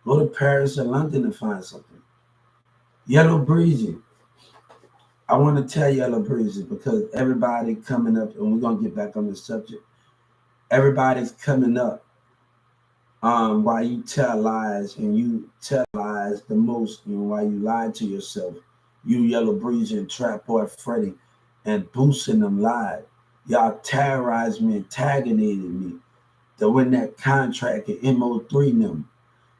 Go to Paris and London and find something. Yellow Breezy. I want to tell Yellow Breezy because everybody coming up, and we're gonna get back on the subject. Everybody's coming up why you tell lies and you tell lies the most, why you lie to yourself. You Yellow Breezy and Trap Boy Freddy and boosting them lied. Y'all terrorized me, antagonated me to win that contract at MO3 them.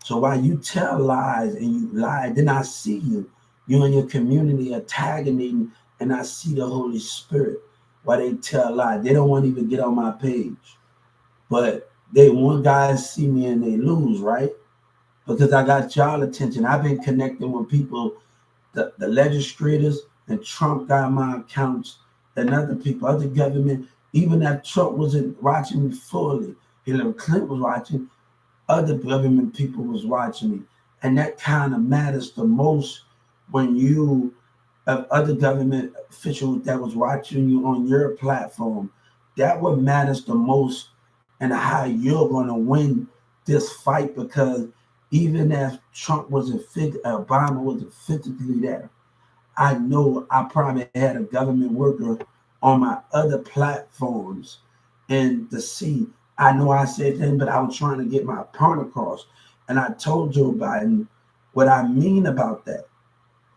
So while you tell lies and you lie, then I see you. You and your community antagonating, and I see the Holy Spirit while they tell lies. They don't want to even get on my page. But they want guys see me and they lose, right? Because I got y'all attention. I've been connecting with people, the legislators, and Trump got my accounts, and other people, other government. Even if Trump wasn't watching me fully, Hillary Clinton was watching, other government people was watching me. And that kind of matters the most when you have other government officials that was watching you on your platform. That what matters the most and how you're going to win this fight because even if Trump wasn't Obama wasn't physically there, I know I probably had a government worker on my other platforms and to see. I know I said things, but I was trying to get my point across. And I told Joe Biden what I mean about that.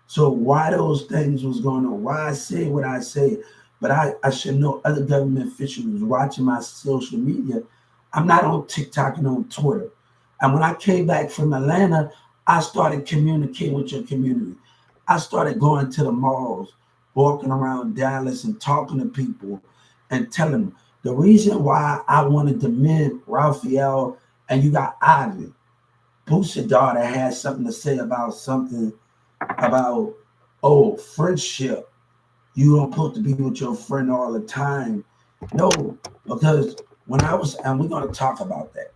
So why those things was going on, why I say what I say, but I should know other government officials watching my social media. I'm not on TikTok and on Twitter. And when I came back from Atlanta, I started communicating with your community. I started going to the malls, walking around Dallas and talking to people and telling them the reason why I wanted to mend Raphael and you got Ivy. Boosie's daughter had something to say about something about, oh, friendship. You don't supposed to be with your friend all the time. No, because when I was, and we're going to talk about that.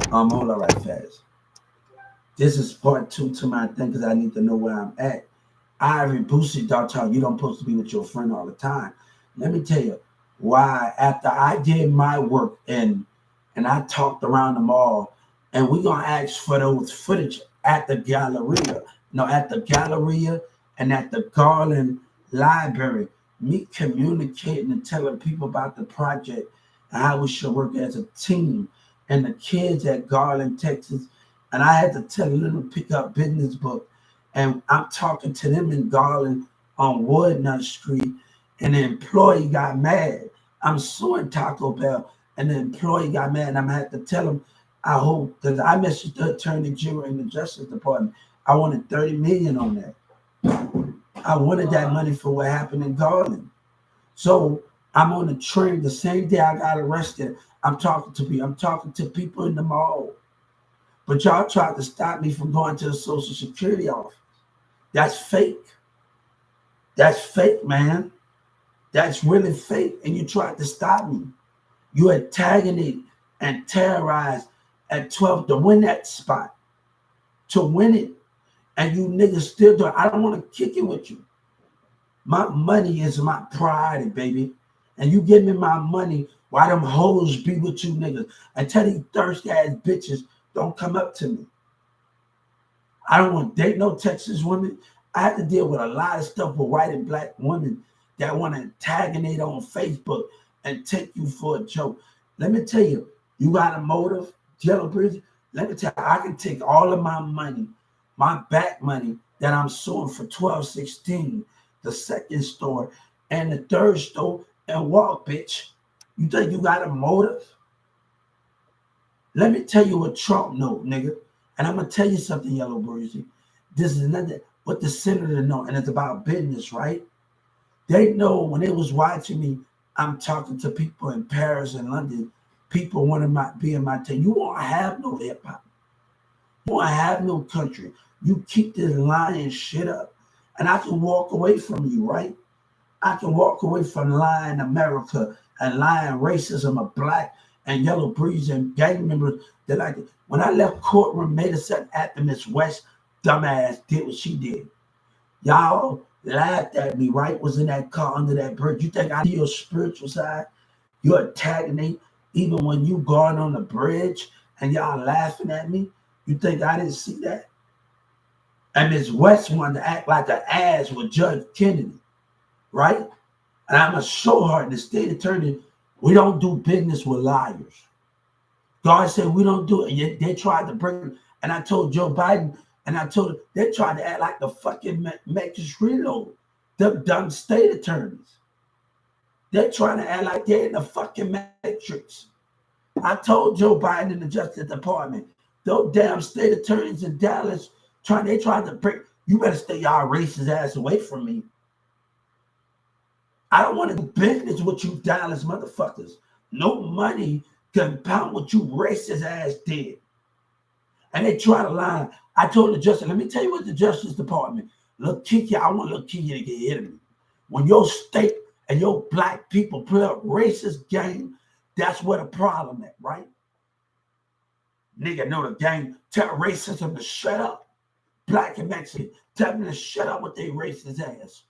Hold on right fast. This is part two to my thing because I need to know where I'm at. Ivy Boosie daughter, you don't supposed to be with your friend all the time. Let me tell you why. After I did my work and I talked around the mall, and we're gonna ask for those footage at the Galleria. No, at the Galleria and at the Garland Library. Me communicating and telling people about the project and how we should work as a team. And the kids at Garland, Texas, and I had to tell them to pick up business book. And I'm talking to them in Garland on Woodnut Street, and the employee got mad. I'm suing Taco Bell, and the employee got mad, and I'm gonna have to tell him. I hope because I messaged the attorney general in the Justice Department. I wanted 30 million on that. I wanted that money for what happened in Garland. So I'm on the train the same day I got arrested. I'm talking to people. I'm talking to people in the mall. But y'all tried to stop me from going to the Social Security office. That's fake. That's fake, man. That's really fake. And you tried to stop me. You antagonized and terrorized at 12 to win that spot, to win it. And you niggas still do it. I don't want to kick it with you. My money is my pride, baby. And you give me my money, why them hoes be with you niggas? And tell these thirsty ass bitches, don't come up to me. I don't want to date no Texas women. I have to deal with a lot of stuff with white and black women that want to antagonate on Facebook and take you for a joke. Let me tell you, you got a motive, Yellow Bridge. Let me tell you, I can take all of my money, my back money that I'm suing for 1216, the second store and the third store, and walk, bitch. You think you got a motive? Let me tell you what Trump know, nigga. And I'm gonna tell you something, Yellow Breezy. This is another what the senator know, and it's about business, right? They know when they was watching me, I'm talking to people in Paris and London. People want to be in my team. You won't have no hip hop. You won't have no country. You keep this lying shit up, and I can walk away from you, right? I can walk away from lying America and lying racism of black and Yellow Breeze and gang members that I did. When I left courtroom, made a certain activist West dumbass did what she did. Y'all laughed at me, right? Was in that car under that bridge. You think I see your spiritual side? You're attacking me even when you going on the bridge and y'all laughing at me. You think I didn't see that? And Ms. West wanted to act like an ass with Judge Kennedy, right? And I'm going to show her, the state attorney, we don't do business with liars. God said we don't do it. And yet they tried to bring, and I told Joe Biden, and I told him, they tried to act like the fucking Matrix Reload, them dumb state attorneys. They're trying to act like they're in the fucking Matrix. I told Joe Biden in the Justice Department, those damn state attorneys in Dallas, they tried to bring, you better stay y'all racist ass away from me. I don't want to do business with you Dallas motherfuckers. No money can pound what you racist ass did. And they try to lie. I told the justice, let me tell you what the Justice Department, look, Kiki, I want little Kiki to get hit me. When your state and your black people play a racist game, that's where the problem is, right? Nigga know the game, tell racism to shut up. Black and Mexican, tell them to shut up with their racist ass.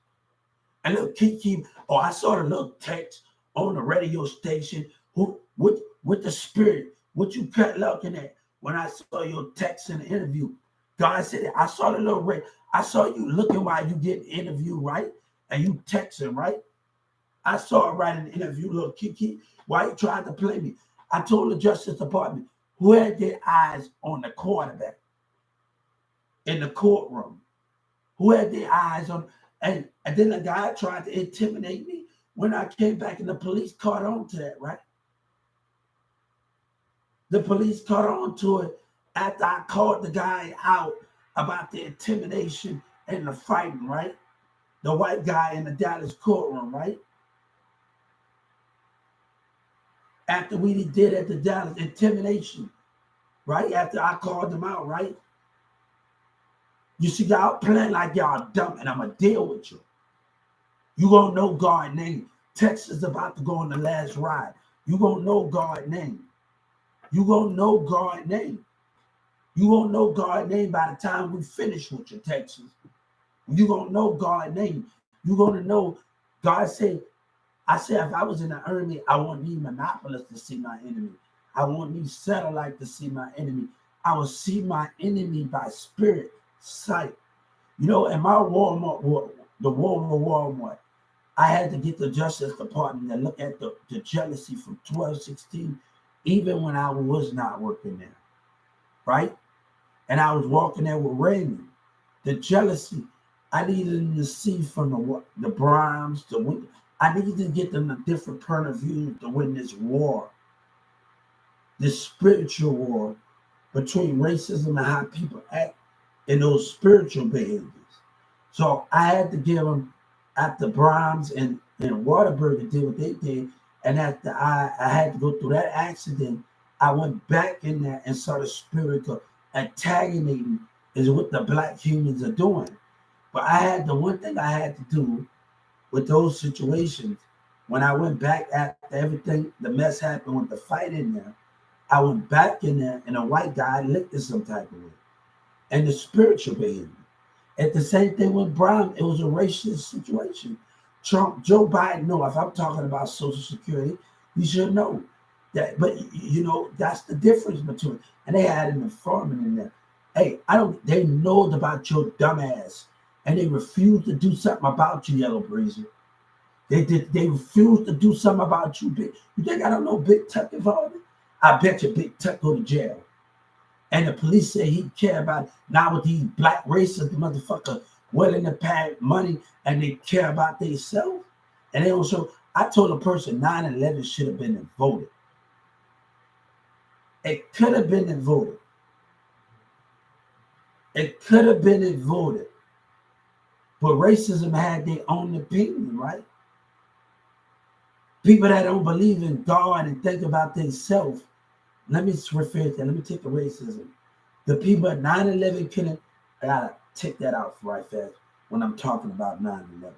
And little Kiki, I saw the little text on the radio station, with the spirit, what you kept looking at when I saw your text in the interview. God said, I saw the little I saw you looking while you get interviewed, right? And you texting, right? I saw it right in the interview, little Kiki, why you tried to play me. I told the Justice Department, who had their eyes on the quarterback in the courtroom? Who had their eyes on, and then the guy tried to intimidate me when I came back, and the police caught on to that, right? The police caught on to it after I called the guy out about the intimidation and the fighting, right? The white guy in the Dallas courtroom, right? After we did at the Dallas intimidation, right? After I called them out, right? You see, y'all playing like y'all dumb, and I'm going to deal with you. You going to know God's name. Texas about to go on the last ride. You going to know God's name. You going to know God's name. You going to know God's name by the time we finish with your Texas. You going to know God's name. You going to know, God said, I said, if I was in the army, I want me monopolist to see my enemy. I want me satellite to see my enemy. I will see my enemy by spirit, sight. You know, in my Walmart, the war with Walmart, I had to get the Justice Department to look at the jealousy from 1216, even when I was not working there, right? And I was walking there with Raymond. The jealousy, I needed them to see from the Brahms, the winter. I needed to get them a different point of view to win this war, this spiritual war between racism and how people act in those spiritual behaviors. So I had to give them, after Brahms and Waterbury did what they did, and after I had to go through that accident, I went back in there and saw the spiritual antagonism is what the black humans are doing. But I had the one thing I had to do with those situations, when I went back after everything, the mess happened with the fight in there, I went back in there and a white guy licked it some type of way. And the spiritual behavior. At the same thing with Brown, it was a racist situation. Joe Biden, no, if I'm talking about Social Security, you should know that. But you know, that's the difference between, and they had an informant in there. Hey, they know about your dumb ass. And they refused to do something about you, Yellow Breezer. They refused to do something about you, Big. You think I don't know Big Tuck involved? I bet you Big Tuck go to jail. And the police say he care about it. Now with these black racist motherfuckers willing to pay money and they care about themselves. And they don't show. I told a person 9/11 should have been voted. It could have been voted. It could have been voted. But racism had their own opinion, right? People that don't believe in God and think about themselves. Let me refer to that. Let me take the racism. The people at 9/11 couldn't. I gotta take that out right fast when I'm talking about 9/11.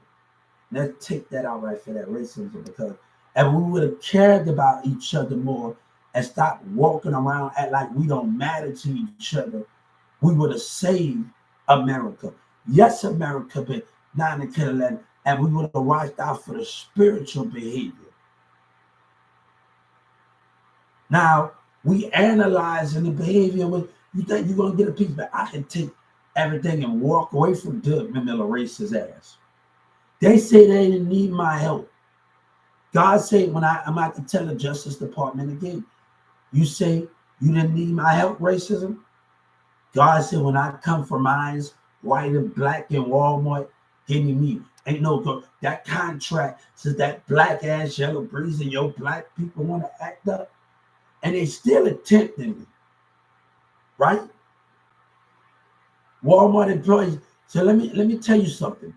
Let's take that out right for that racism, because if we would have cared about each other more and stopped walking around act like we don't matter to each other, we would have saved America. Yes, America, but 9/11, and we would have watched out for the spiritual behavior. Now, we analyzing the behavior with, You think you're gonna get a piece back? I can take everything and walk away from Doug Miller erase his ass. They say they didn't need my help. God said when I'm about to tell the Justice Department again, you say you didn't need my help, racism? God said when I come for mines, white and black in Walmart, give me. Ain't no go. That contract says that black ass Yellow Breeze and your black people want to act up, and they still attempting me, right? Walmart employees. So let me tell you something.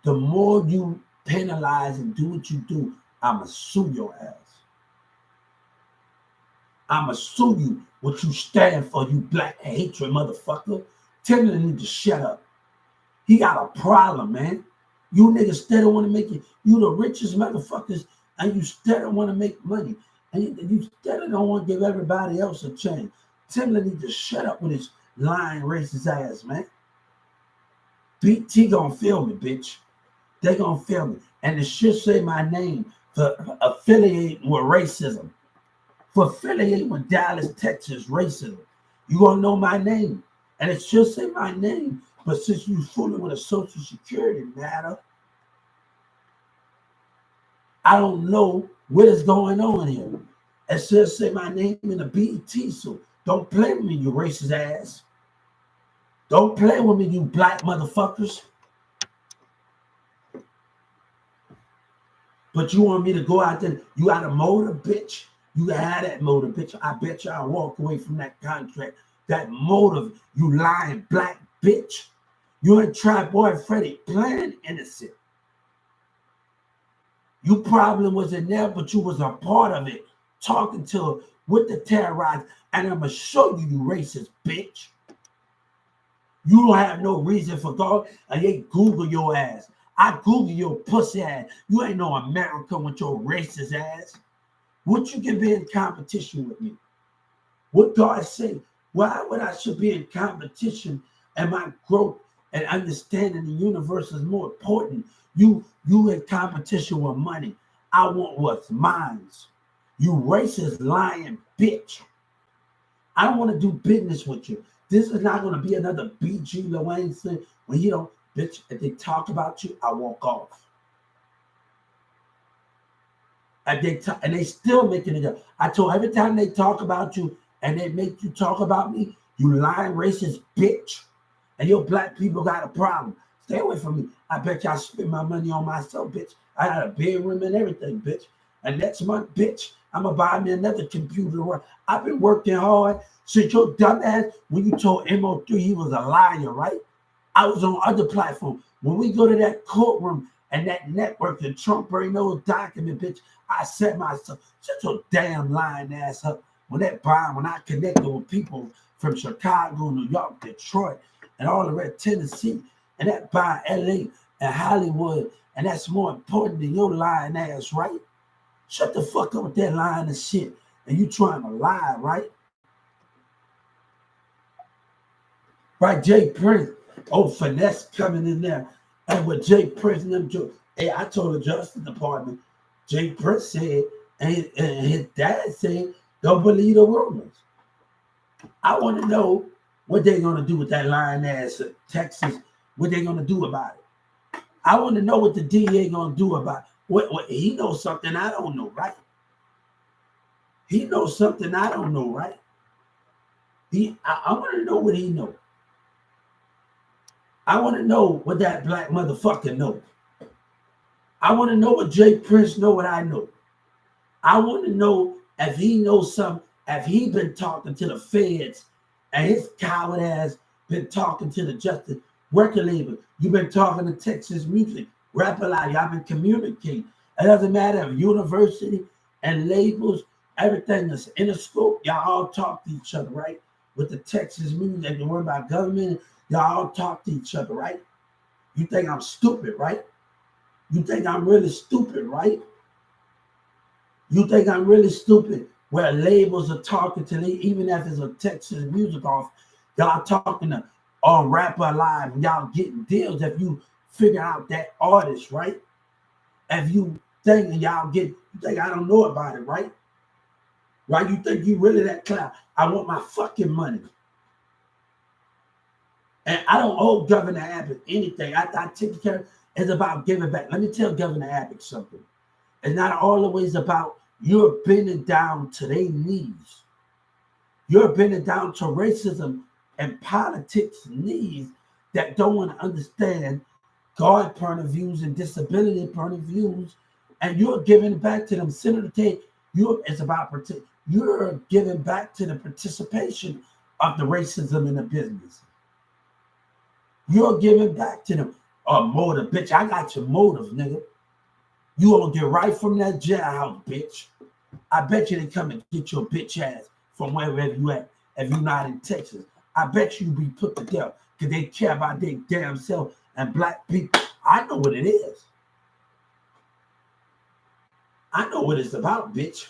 The more you penalize and do what you do, I'ma sue your ass. I'ma sue you what you stand for, you black hatred motherfucker. Timberland need to shut up. He got a problem, man. You niggas still want to make it. You the richest motherfuckers, and you still want to make money. And you still don't want to give everybody else a chance. Timberland need to shut up with his lying racist ass, man. BT gonna feel me, bitch. They gonna feel me. And it should say my name for affiliating with racism. For affiliating with Dallas, Texas racism. You gonna know my name. And it should say my name. But since you fooling with a social security matter, I don't know what is going on here. It should say my name in the BET, so don't play with me, you racist ass. Don't play with me, you black motherfuckers. But you want me to go out there, you got a motive, bitch. You had that motive, bitch. I bet you I walk away from that contract. That motive, you lying black bitch. You ain't tried boy Freddie playing innocent. You probably wasn't there, but you was a part of it. Talking to with the terrorized, and I'ma show you, you racist bitch. You don't have no reason for God, and they Google your ass. I Google your pussy ass. You ain't no American with your racist ass. What you can be in competition with me? What God say? Why would I should be in competition and my growth and understanding the universe is more important? You in competition with money. I want what's mine. You racist lying bitch. I don't want to do business with you. This is not going to be another BG Lawayne thing when you don't, bitch, if they talk about you, I walk off. And they still making it up. I told every time they talk about you and they make you talk about me, you lying racist bitch. And your black people got a problem. Stay away from me. I bet y'all spend my money on myself, bitch. I got a bedroom and everything, bitch. And next month, bitch, I'm going to buy me another computer. I've been working hard since your dumb ass, when you told MO3 he was a liar, right? I was on other platforms. When we go to that courtroom and that network, the Trump ain't no document, bitch, I set myself, shut your damn lying ass up. When I connected with people from Chicago, New York, Detroit, and all the rest, Tennessee, and that by LA and Hollywood, and that's more important than your lying ass, right? Shut the fuck up with that lying and shit. And you trying to lie, right? Right, Jay Prince. Oh, finesse coming in there. And with Jay Prince and them, hey, I told the Justice Department, Jay Prince said, and his dad said, don't believe the rumors. I want to know what they're going to do with that lying ass Texas, what they're going to do about it. I want to know what the DA going to do about it. What he knows something I don't know, right? He knows something I don't know, right? I want to know what he knows. I want to know what that black motherfucker knows. I want to know what Jay Prince know what I know. I want to know if he knows something, if he been talking to the feds and his coward ass been talking to the Justice record label. You've been talking to Texas Music, Rap a Lot. Y'all been communicating. It doesn't matter if university and labels, everything that's in the scope, y'all all talk to each other, right? With the Texas Music, they can worry about government, y'all all talk to each other, right? You think I'm stupid, right? You think I'm really stupid, right? You think I'm really stupid where labels are talking to me, even if it's a Texas Music off, y'all talking to on Rapper Alive, y'all getting deals if you figure out that artist, right? If you think you think I don't know about it, right? Right? You think you really that clown. I want my fucking money. And I don't owe Governor Abbott anything. I take care. It's about giving back. Let me tell Governor Abbott something. It's not always about you're bending down to their knees. You're bending down to racism and politics knees that don't want to understand God point of views and disability point of views, and you're giving back to them. Senator Tate, it's about you're giving back to the participation of the racism in the business. You're giving back to them. A motive, bitch. I got your motive, nigga. You gonna get right from that jailhouse, bitch. I bet you they come and get your bitch ass from wherever you at. If you're not in Texas, I bet you be put to death because they care about their damn self and black people. I know what it is. I know what it's about, bitch.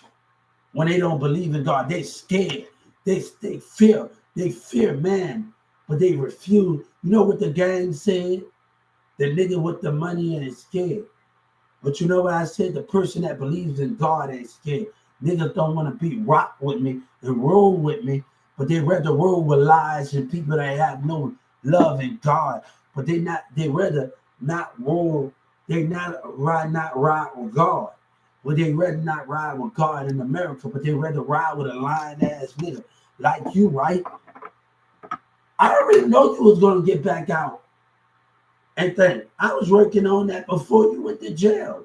When they don't believe in God, they scared. They fear. They fear man, but they refuse. You know what the gang said? The nigga with the money and is scared. But you know what I said? The person that believes in God ain't scared. Niggas don't want to be rock with me and roll with me, but they rather roll with lies and people that have no love in God. But they rather not roll. They not ride with God. But they rather not ride with God in America, but they rather ride with a lying ass nigga like you, right? I already know you was gonna get back out. And think I was working on that before you went to jail.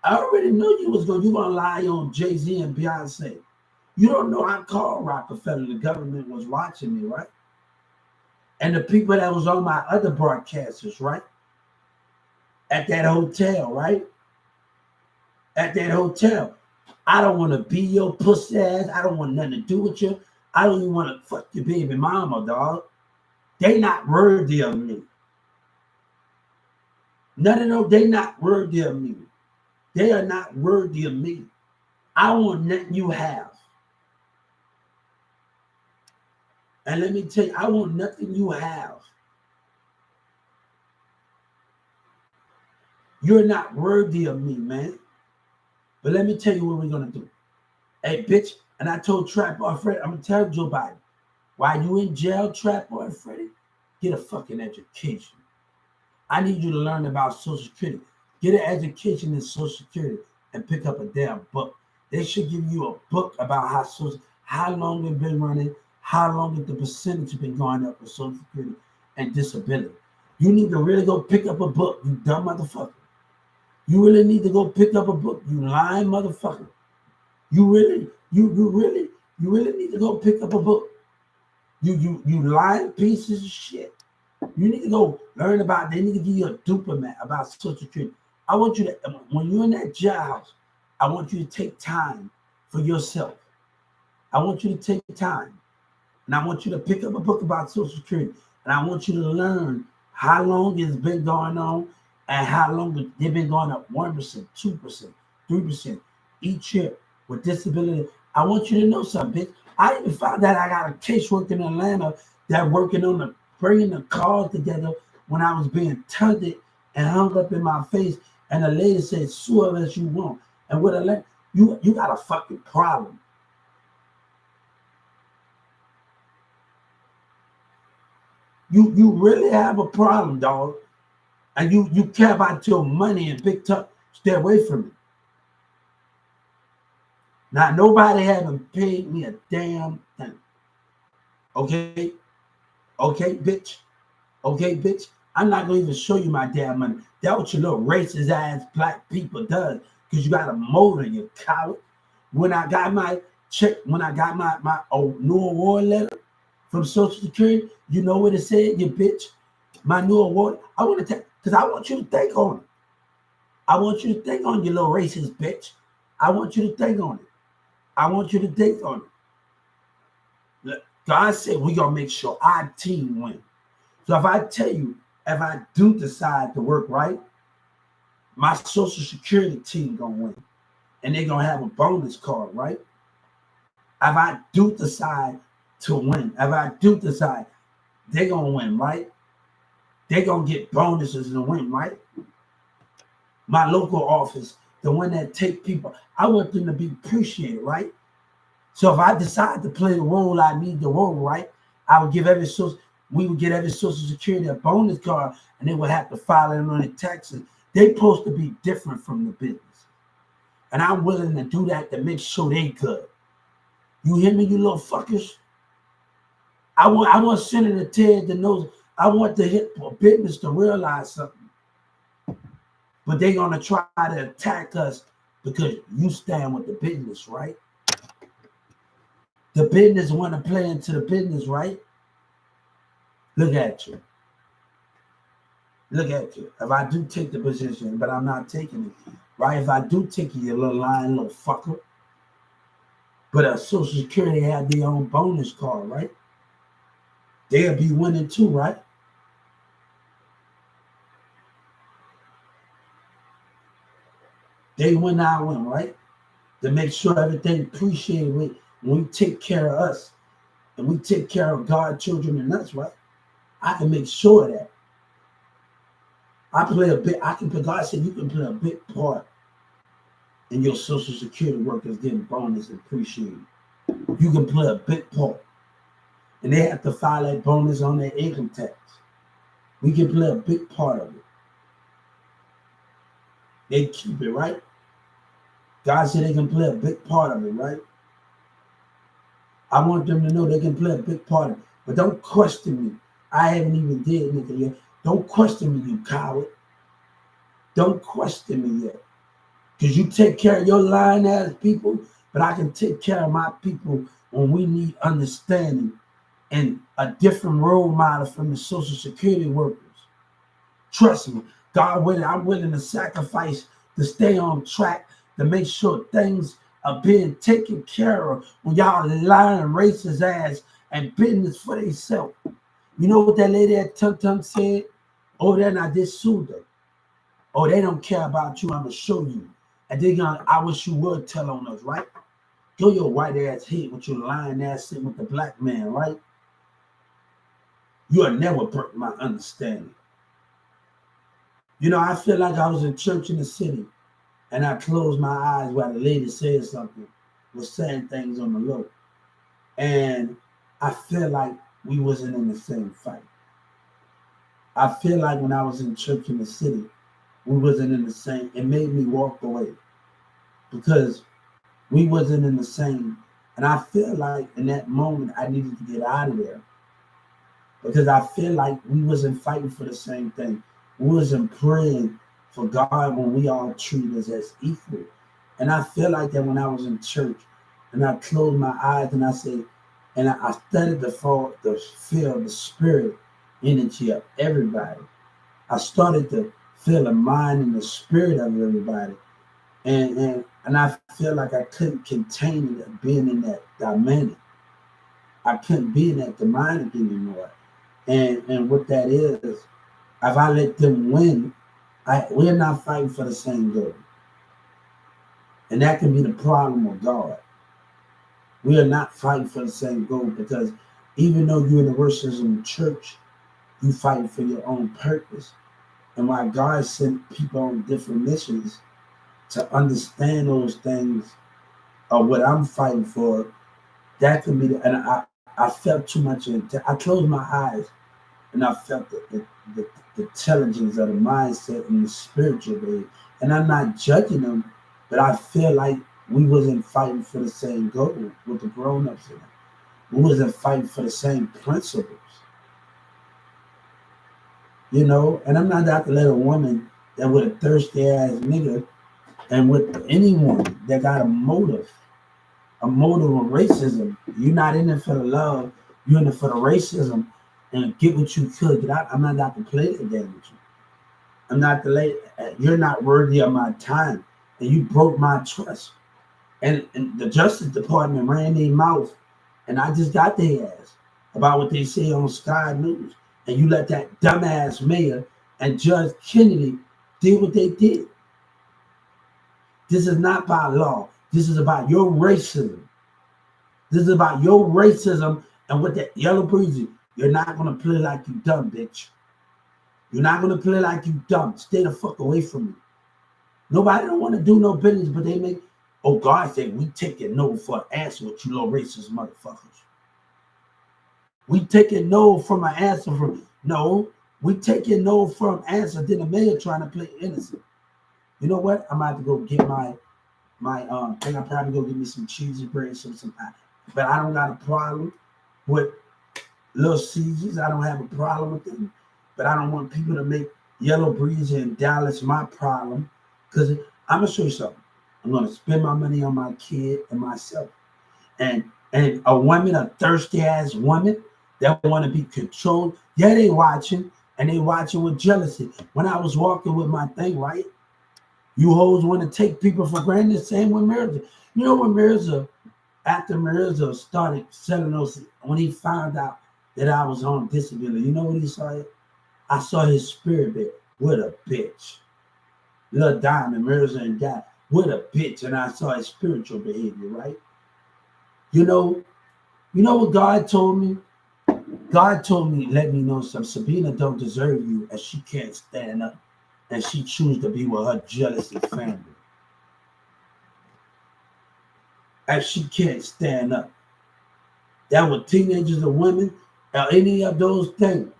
I already knew you gonna lie on Jay-Z and Beyonce. You don't know I called Rockefeller. The government was watching me, right? And the people that was on my other broadcasters, right? At that hotel, right? At that hotel. I don't want to be your pussy ass. I don't want nothing to do with you. I don't even want to fuck your baby mama, dog. They not worthy of me. None of them, they not worthy of me. They are not worthy of me. I want nothing you have. And let me tell you, I want nothing you have. You're not worthy of me, man. But let me tell you what we're going to do. Hey, bitch, and I told Trap Boy Freddy, I'm going to tell Joe Biden, while you in jail, Trap Boy Freddy, get a fucking education. I need you to learn about Social Security. Get an education in Social Security and pick up a damn book. They should give you a book about how long they've been running, how long the percentage has been going up for Social Security and disability. You need to really go pick up a book, you dumb motherfucker. You really need to go pick up a book, you lying motherfucker. You really need to go pick up a book. You lying pieces of shit. You need to go learn about. They need to give you a duplicate about Social Security. I want you to, when you're in that jailhouse, I want you to take time for yourself. I want you to take time, and I want you to pick up a book about Social Security, and I want you to learn how long it's been going on and how long they've been going up 1%, 2%, 3% each year with disability. I want you to know something, bitch. I even found out I got a caseworker in Atlanta that working on bringing the cars together when I was being taunted and hung up in my face, and the lady said, sue her as you want. And with a you got a fucking problem. You really have a problem, dog. And you care about your money and big tough. Stay away from it. Now, nobody haven't paid me a damn thing. Okay? Okay, bitch? Okay, bitch? I'm not going to even show you my damn money. That's what your little racist ass black people does, because you got a motor, you coward. When I got my check, when I got my new award letter from Social Security, you know what it said, you bitch? My new award, I want to take, because I want you to think on it. I want you to think on your little racist bitch. I want you to think on it. I want you to think on it. God said we're going to make sure our team wins. So if I tell you, if I do decide to work right, my Social Security team going to win. And they're going to have a bonus card, right? If I do decide to win, if I do decide they're going to win, right? They're going to get bonuses and win, right? My local office, the one that take people, I want them to be appreciated, right? So if I decide to play the role I need the role, right? I would give every source. We would get every Social Security a bonus card, and they would have to file it on their taxes. They're supposed to be different from the business. And I'm willing to do that to make sure they good. You hear me, you little fuckers? I want Senator Ted to know, I want the business to realize something. But they're going to try to attack us because you stand with the business, right? The business want to play into the business, right? Look at you. Look at you. If I do take the position, but I'm not taking it, right? If I do take it, you little lying little fucker. But a Social Security had their own bonus card, right? They'll be winning too, right? They win, I win, right? To make sure everything appreciated when we take care of us and we take care of God's children and us, right? I can make sure of that. I play a bit, God said you can play a big part in your Social Security workers getting bonus and appreciated. You can play a big part. And they have to file that bonus on their income tax. We can play a big part of it. They keep it, right? God said they can play a big part of it, right? I want them to know they can play a big part of it. But don't question me. I haven't even did anything yet. Don't question me, you coward. Don't question me yet. Because you take care of your lying ass people, but I can take care of my people when we need understanding and a different role model from the Social Security workers. Trust me, God willing, I'm willing to sacrifice to stay on track to make sure things are being taken care of when y'all lying racist ass and business for themselves. You know what that lady at Tum said? Oh, they're not this suitor. Oh, they don't care about you. I'm gonna show you. And then I wish you would tell on us, right? Go your white ass head with your lying ass sitting with the black man, right? You'll never break my understanding. You know, I feel like I was in church in the city and I closed my eyes while the lady said something, was saying things on the low. And I feel like we wasn't in the same fight. I feel like when I was in church in the city, we wasn't in the same, it made me walk away because we wasn't in the same. And I feel like in that moment, I needed to get out of there because I feel like we wasn't fighting for the same thing. We wasn't praying for God when we all treat us as equal. And I feel like that when I was in church and I closed my eyes and I said, and I studied the feel the spirit energy of everybody. I started to feel the mind and the spirit of everybody. And I feel like I couldn't contain it being in that dynamic. I couldn't be in that demonic anymore. And what that is, if I let them win, we're not fighting for the same goal. And that can be the problem with God. We are not fighting for the same goal because even though you're in the racism church, you fighting for your own purpose. And why God sent people on different missions to understand those things or what I'm fighting for, that can be and I felt too much I closed my eyes and I felt the intelligence of the mindset and the spiritual way. And I'm not judging them, but I feel like we wasn't fighting for the same goal with the grown-ups in it. We wasn't fighting for the same principles. You know, and I'm not out to let a woman that with a thirsty ass nigga and with anyone that got a motive of racism. You're not in it for the love, you're in it for the racism and get what you could. I'm not out to play the game with you. I'm not to lay, you're not worthy of my time and you broke my trust. And the Justice Department ran their mouth and I just got their ass about what they say on Sky News. And you let that dumbass mayor and Judge Kennedy do what they did. This is not by law. This is about your racism. This is about your racism and what that yellow breezy. You're not going to play like you dumb, bitch. You're not going to play like you dumb. Stay the fuck away from me. Nobody don't want to do no business, but they make, oh, God said we take it no for an answer with you little racist motherfuckers. We taking no from an answer from no. We taking no from answer. Then the mayor trying to play innocent. You know what? I'm about to go get my thing. I probably go get me some cheesy bread, some but I don't got a problem with Little Caesars. I don't have a problem with them. But I don't want people to make Yellow Breeze in Dallas my problem. Because I'm gonna show you something. I'm gonna spend my money on my kid and myself. And a woman, a thirsty ass woman that want to be controlled. Yeah, they watching and they watching with jealousy. When I was walking with my thing, right? You hoes want to take people for granted. Same with Mirza. You know when Mirza, after Mirza started selling those, when he found out that I was on disability, you know what he saw? I saw his spirit there. What a bitch. Little Diamond, Mirza and Guy. What a bitch. And I saw his spiritual behavior, right? You know what God told me? God told me, let me know something. Sabina don't deserve you, and she can't stand up, and she choose to be with her jealousy family. And she can't stand up. That with teenagers or women, or any of those things.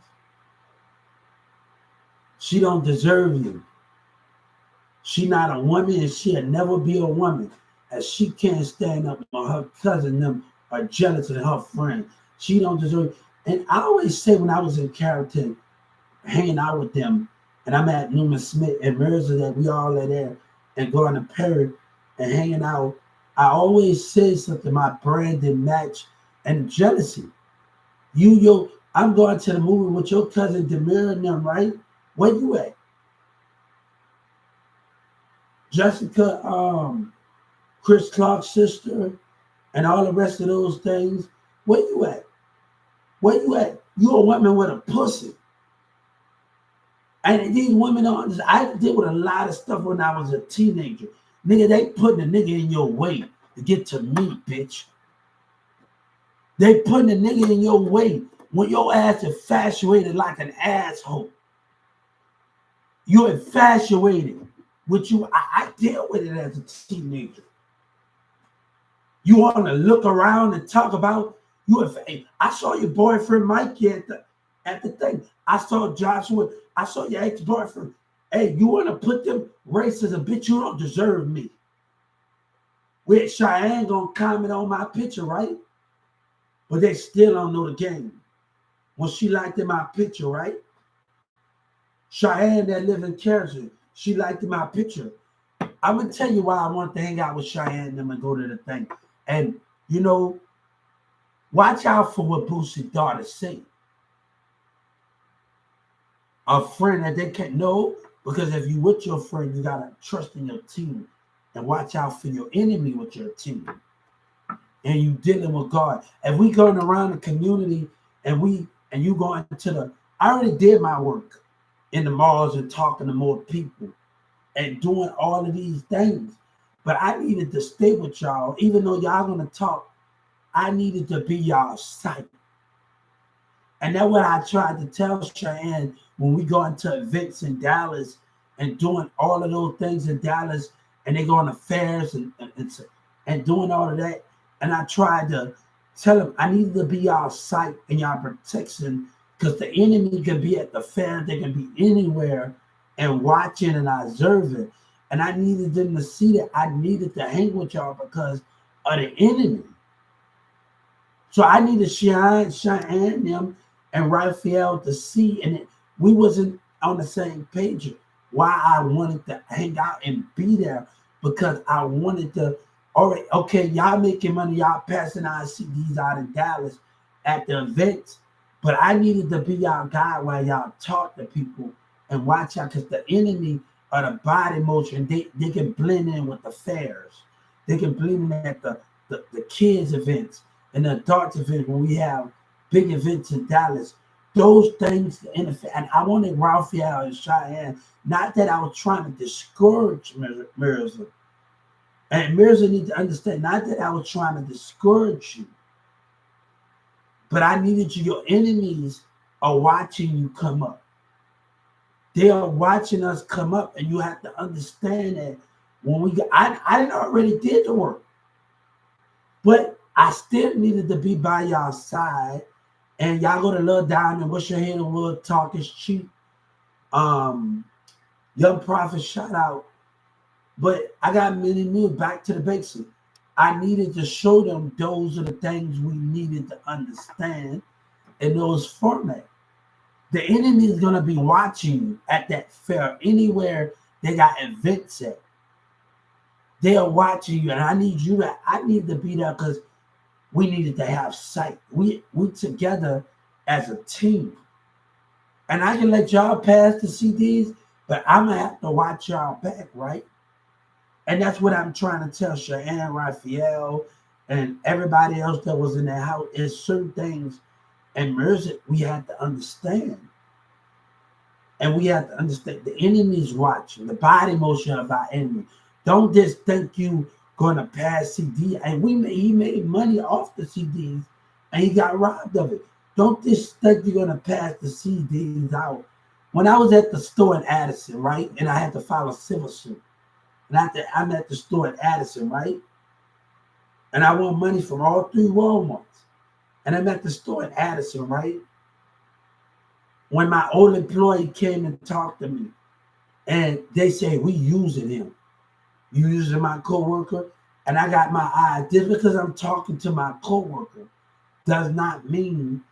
She don't deserve you. She not a woman, and she'll never be a woman. And she can't stand up when her cousin them are jealous of her friend. She don't deserve. And I always say when I was in Carrollton, hanging out with them, and I'm at Newman Smith and Mirza that we all are there, and going to Perry and hanging out, I always say something, my brand didn't match, and jealousy. I'm going to the movie with your cousin Demir and them, right? Where you at? Jessica, Chris Clark's sister, and all the rest of those things. Where you at? Where you at? You a woman with a pussy. And these women I did with a lot of stuff when I was a teenager. Nigga, they putting a nigga in your way to get to me, bitch. They putting a nigga in your way when your ass infatuated like an asshole. You're infatuated with you. I deal with it as a teenager. You want to look around and talk about you. I saw your boyfriend Mikey at the thing. I saw Joshua. I saw your ex-boyfriend. Hey, you want to put them races a bitch? You don't deserve me. With Cheyenne gonna comment on my picture, right? But they still don't know the game. When she liked in my picture, right? Cheyenne that live in Carrollton, she liked in my picture. I'm gonna tell you why I want to hang out with Cheyenne and them and go to the thing. And you know, watch out for what Boosie's daughter say. A friend that they can't know, because if you with your friend, you gotta trust in your team and watch out for your enemy with your team. And you dealing with God. If we going around the community and you going to I already did my work in the malls and talking to more people and doing all of these things. But I needed to stay with y'all, even though y'all gonna talk. I needed to be y'all's sight. And that's what I tried to tell Cheyenne when we go into events in Dallas and doing all of those things in Dallas, and they go on the fairs and doing all of that. And I tried to tell them I needed to be y'all sight and y'all protection, because the enemy can be at the fair, they can be anywhere and watching and observing. And I needed them to see that I needed to hang with y'all because of the enemy. So I needed Cheyenne them and Raphael to see, and we wasn't on the same page. Why I wanted to hang out and be there, because I wanted to. All right, okay, y'all making money, y'all passing our CDs out in Dallas at the events, but I needed to be y'all guy while y'all talk to people and watch out, because the enemy of the body motion, they can blend in with the fairs, they can blend in at the kids events and the adults events when we have big events in Dallas. Those things interfere. And I wanted Raphael and Cheyenne, not that I was trying to discourage Mirza. And Mirza needs to understand, not that I was trying to discourage you, but I needed you. Your enemies are watching you come up. They are watching us come up, and you have to understand that when we got, I didn't already did the work, but I still needed to be by your side And y'all go to Lil Diamond, What's Your Hand Wood, Talk Is Cheap. Young Prophet, shout out. But I got many new back to the basics. I needed to show them those are the things we needed to understand in those formats. The enemy is going to be watching you at that fair, anywhere they got events at. They are watching you, and I need to be there because we needed to have sight. We together as a team. And I can let y'all pass the CDs, but I'm going to have to watch y'all back, right? And that's what I'm trying to tell Cheyenne, Raphael, and everybody else that was in that house. Is certain things and music we have to understand. And we have to understand the enemy's watching, the body motion of our enemy. Don't just think you gonna pass CD. And he made money off the CDs and he got robbed of it. Don't just think you're gonna pass the CDs out. When I was at the store in Addison, right? And I had to file a civil suit. And I'm at the store in Addison, right? And I want money from all 3 Walmarts. And I'm at the store in Addison, right? When my old employee came and talked to me, and they say, we using him. You using my coworker? And I got my eye. Just because I'm talking to my coworker does not mean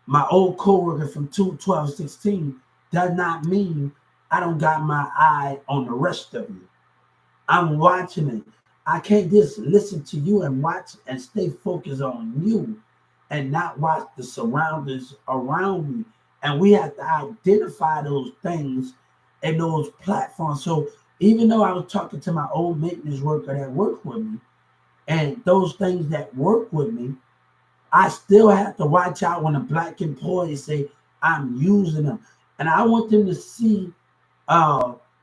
my old coworker from 2016 does not mean I don't got my eye on the rest of you. I'm watching it. I can't just listen to you and watch and stay focused on you and not watch the surroundings around me. And we have to identify those things and those platforms. So even though I was talking to my old maintenance worker that worked with me and those things that work with me, I still have to watch out when a black employee say, I'm using them. And I want them to see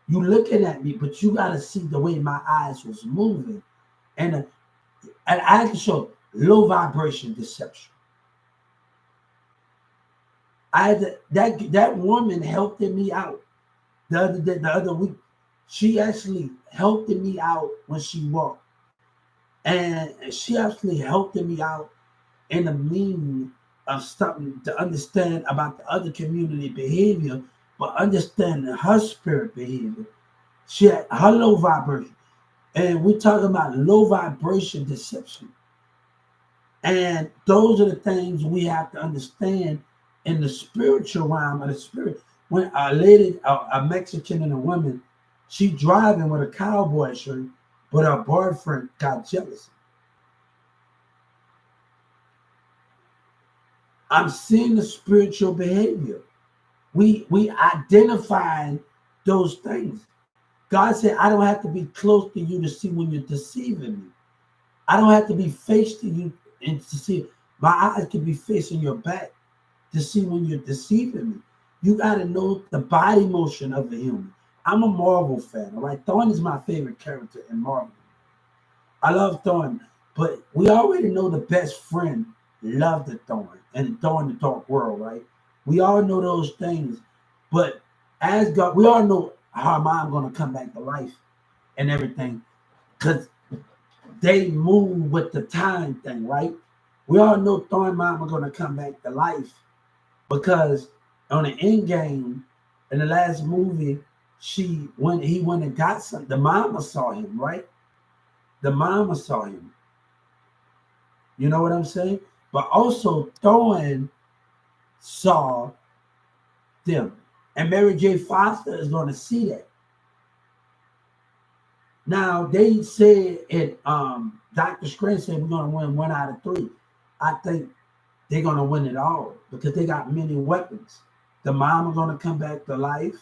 you looking at me, but you got to see the way my eyes was moving. And I can show low vibration deception. That woman helped me out the other week. She actually helped me out when she walked. And she actually helped me out in the meaning of something to understand about the other community behavior, but understanding her spirit behavior. She had her low vibration. And we're talking about low vibration deception. And those are the things we have to understand in the spiritual realm of the spirit. When a lady, a Mexican and a woman, she driving with a cowboy shirt, but her boyfriend got jealous. I'm seeing the spiritual behavior. We identifying those things. God said, I don't have to be close to you to see when you're deceiving me. I don't have to be face to you and to see. My eyes can be facing your back to see when you're deceiving me. You got to know the body motion of the human. I'm a Marvel fan, all right? Thorn is my favorite character in Marvel. I love Thorn, but we already know the best friend loved the Thorn and Thorn the Dark World, right? We all know those things, but as God, we all know how mom going to come back to life and everything because they move with the time thing, right? We all know Thorn mom are going to come back to life because on the end game in the last movie, he went and got something. The mama saw him, right? The mama saw him. You know what I'm saying? But also Thorn saw them. And Mary J. Foster is going to see that. Now, they said it, Dr. Strange said we're going to win 1 out of 3. I think they're going to win it all because they got many weapons. The mom are going to come back to life,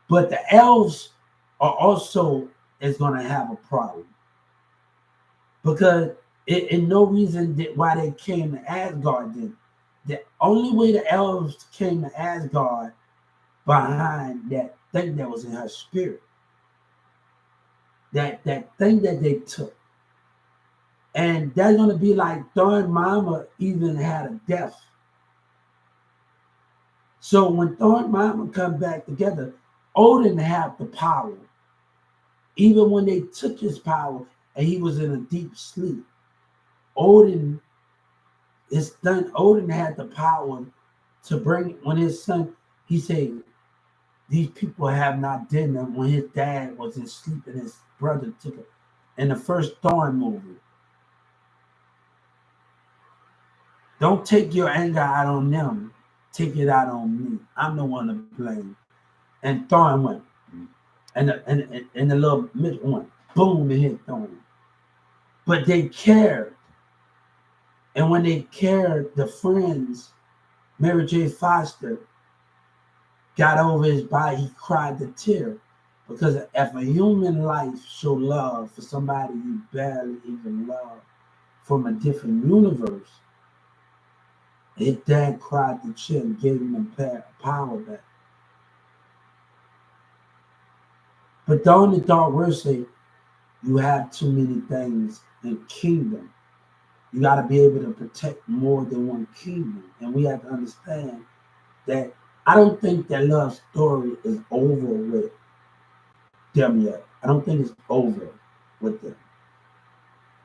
but the elves are also is going to have a problem because in no reason why they came to Asgard then. The only way the elves came to Asgard behind that thing that was in her spirit. That thing that they took. And that's going to be like Thorn Mama even had a death. So when Thorn Mama come back together, Odin had the power. Even when they took his power and he was in a deep sleep, Odin had the power to bring when his son, he said, these people have not dinner when his dad was asleep and his brother took it. In the first Thorn movie, don't take your anger out on them. Take it out on me. I'm the one to blame. And Thorn went, and the little midget went, boom, and hit Thorn. But they cared. And when they cared, the friends, Mary J. Foster, got over his body. He cried the tear. Because if a human life show love for somebody you barely even love from a different universe, his dad cried the tear and gave him the power back. But the only dark word say, you have too many things in kingdom. You got to be able to protect more than one kingdom. And we have to understand that I don't think that love story is over with them yet. I don't think it's over with them.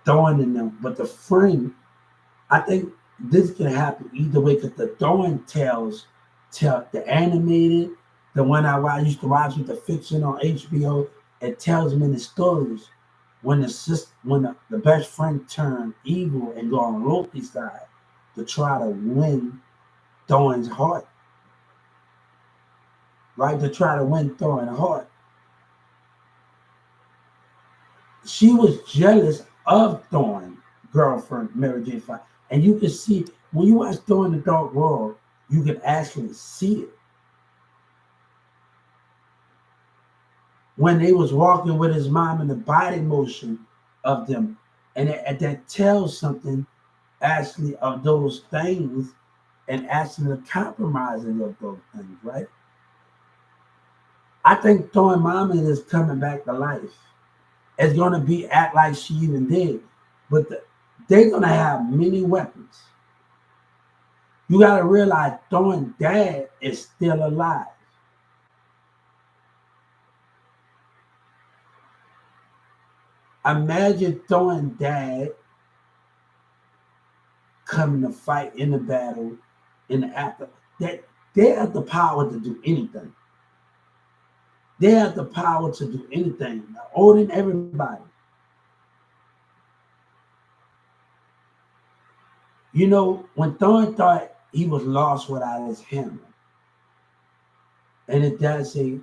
Thorn in them. But the friend, I think this can happen either way because the Thorn tell the animated, the one I used to watch with the fiction on HBO, it tells many stories when the best friend turned evil and go on Loki's side to try to win Thorn's heart. Right? To try to win Thorn's heart. She was jealous of Thorn's girlfriend, Mary J. Fox. And you can see, when you watch Thorn the Dark World, you can actually see it. When they was walking with his mom and the body motion of them. And that tells something actually of those things and actually the compromising of those things, right? I think Thorn Mama is coming back to life. It's going to be act like she even did. But they're going to have many weapons. You got to realize Thorn's dad is still alive. Imagine Thorn's dad coming to fight in the battle in the after. That they have the power to do anything. They have the power to do anything, owning everybody. You know, when Thorn thought he was lost without his hammer, and it does say,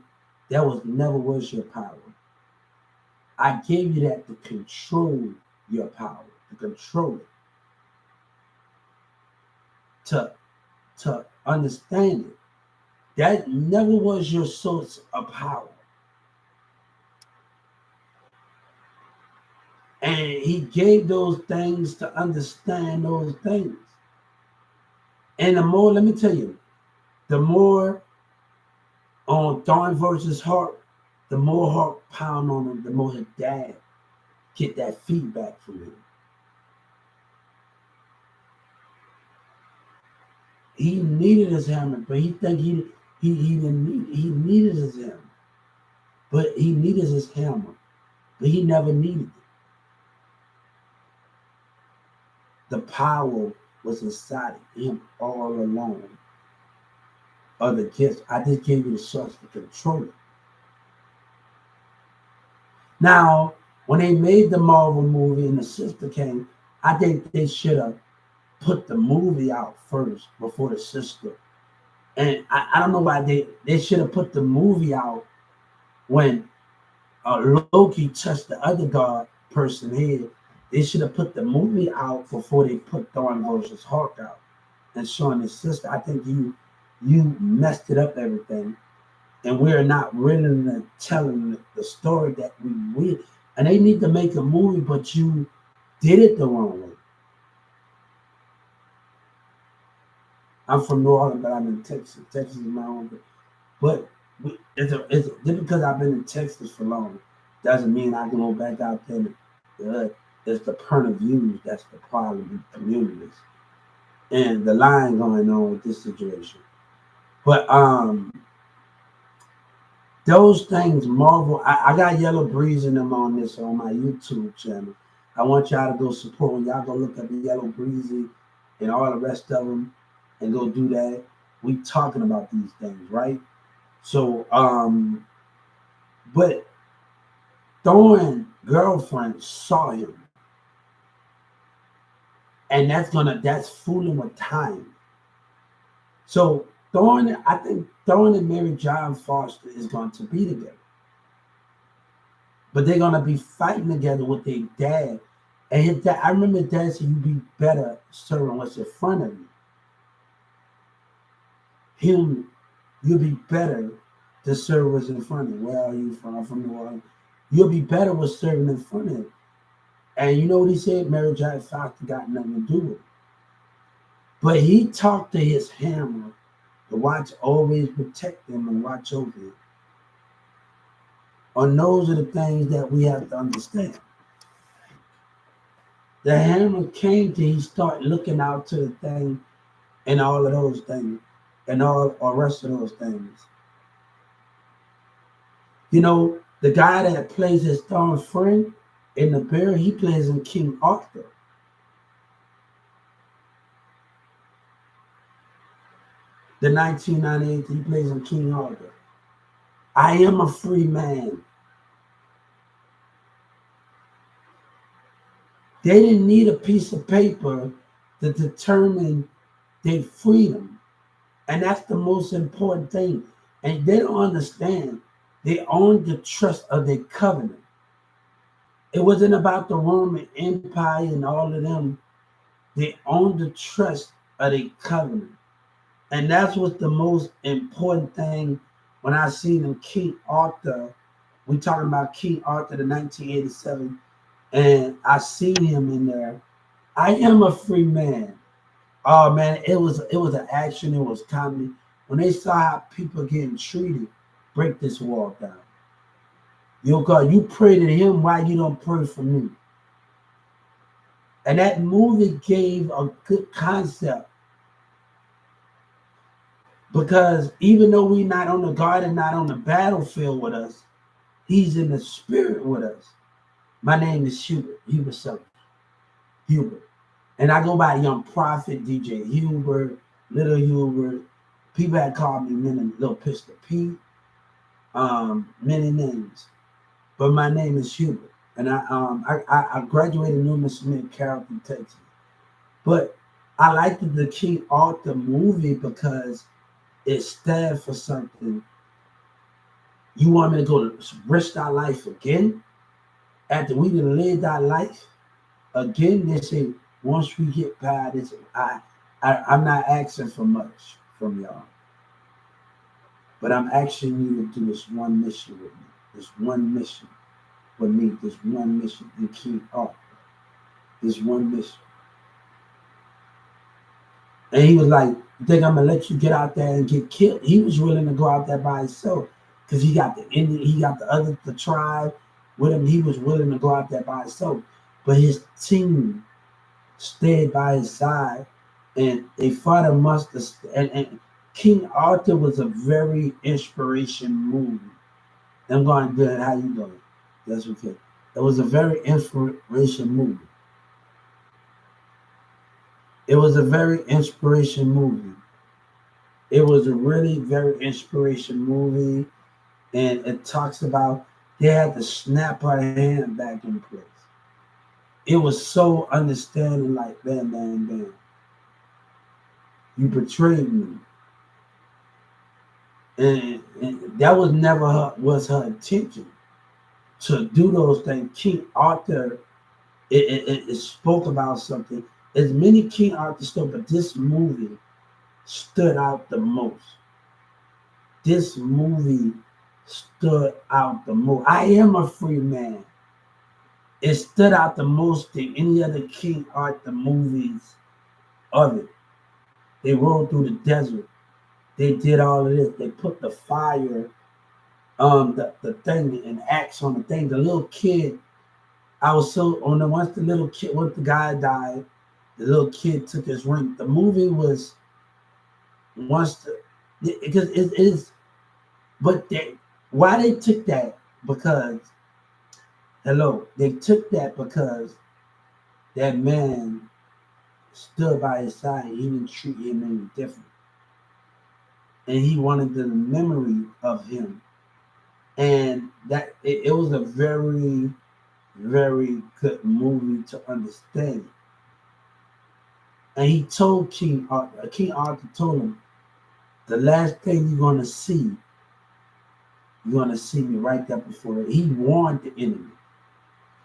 that was never was your power. I gave you that to control your power, to control it, to understand it. That never was your source of power. And he gave those things to understand those things. And the more, let me tell you, the more on Thorn versus Hart, the more Hart pound on him, the more his dad get that feedback from him. He needed his hammer, but he think he didn't need. He needed his hammer, but he needed his hammer, but he never needed it. The power was inside of him all along. Other gifts, I just gave you the source to control it. Now, when they made the Marvel movie and the sister came, I think they should have put the movie out first before the sister. And I don't know why they should have put the movie out when Loki touched the other god person head. They should have put the movie out before they put Thorn versus Hawk out and showing his sister. I think you messed it up everything. And we're not really telling the story that we and they need to make a movie, but you did it the wrong way. I'm from New Orleans, but I'm in Texas. Texas is my own. But just because I've been in Texas for long doesn't mean I can go back out there. It's the point of view that's the problem in communities. And the line going on with this situation. But those things, Marvel, I got Yellow Breeze in them on this on my YouTube channel. I want y'all to go support. Y'all go look up Yellow Breezy and all the rest of them and go do that. We talking about these things, right? So, but Thorn girlfriend saw him, and that's fooling with time. So I think Thorn and Mary John Foster is going to be together, but they're gonna be fighting together with their dad. And his dad, I remember dad said, "You be better serving what's in front of you. Him, you'll be better to serve what's in front of you. Where are you from? I'm from New Orleans. You'll be better with serving in front of him." And you know what he said? Mary J. Foster got nothing to do with it. But he talked to his hammer to watch, always protect him and watch over him. And those are the things that we have to understand. The hammer came to he start looking out to the thing and all of those things and all the rest of those things. You know, the guy that plays his Thorn friend in the bear, he plays in King Arthur. The 1998, he plays in King Arthur. I am a free man. They didn't need a piece of paper to determine their freedom. And that's the most important thing. And they don't understand. They owned the trust of their covenant. It wasn't about the Roman Empire and all of them. They owned the trust of their covenant. And that's what's the most important thing when I seen in King Arthur. We talking about King Arthur, the 1987, and I seen him in there. I am a free man. Oh man, it was an action. It was comedy. When they saw how people getting treated, break this wall down. Yo, God, you pray to him. Why you don't pray for me? And that movie gave a good concept because even though we not on the garden, not on the battlefield with us, he's in the spirit with us. My name is Hubert Sutton, Hubert. And I go by Young Prophet, DJ Hubert, Little Hubert. People had called me many, Little Pistol P, many names. But my name is Hubert. And I graduated Newman Smith, Carrollton, Texas. But I liked the King Arthur movie because it stands for something. You want me to go to risk our life again? After we done lived our life again, they say once we get by this, I'm not asking for much from y'all, but I'm asking you to do this one mission with me. This one mission with me. This one mission and keep up. This one mission. And he was like, "You think I'm gonna let you get out there and get killed?" He was willing to go out there by himself because he got the Indian, he got the tribe with him. He was willing to go out there by himself, but his team stayed by his side, and they fought amongst the and King Arthur was a very inspiration movie. I'm going good. How you doing? That's okay. It was a very inspiration movie. It was a very inspiration movie. It was a really very inspiration movie, and it talks about they had to snap her hand back in place. It was so understanding, like bam, bam, bam. You betrayed me, and that was never her intention to do those things. King Arthur, it spoke about something. As many King Arthur stuff, but this movie stood out the most. This movie stood out the most. I am a free man. It stood out the most than any other King Arthur movies of it. They rode through the desert. They did all of this. They put the fire, the thing, and axe on the thing. The little kid, I was so on the once the guy died, the little kid took his ring. The movie was once the because it is, but why they took that because they took that because that man stood by his side. He didn't treat him any different. and he wanted the memory of him. And that it was a very, very good movie to understand. And he told King Arthur told him, the last thing you're gonna see me right there before it. He warned the enemy.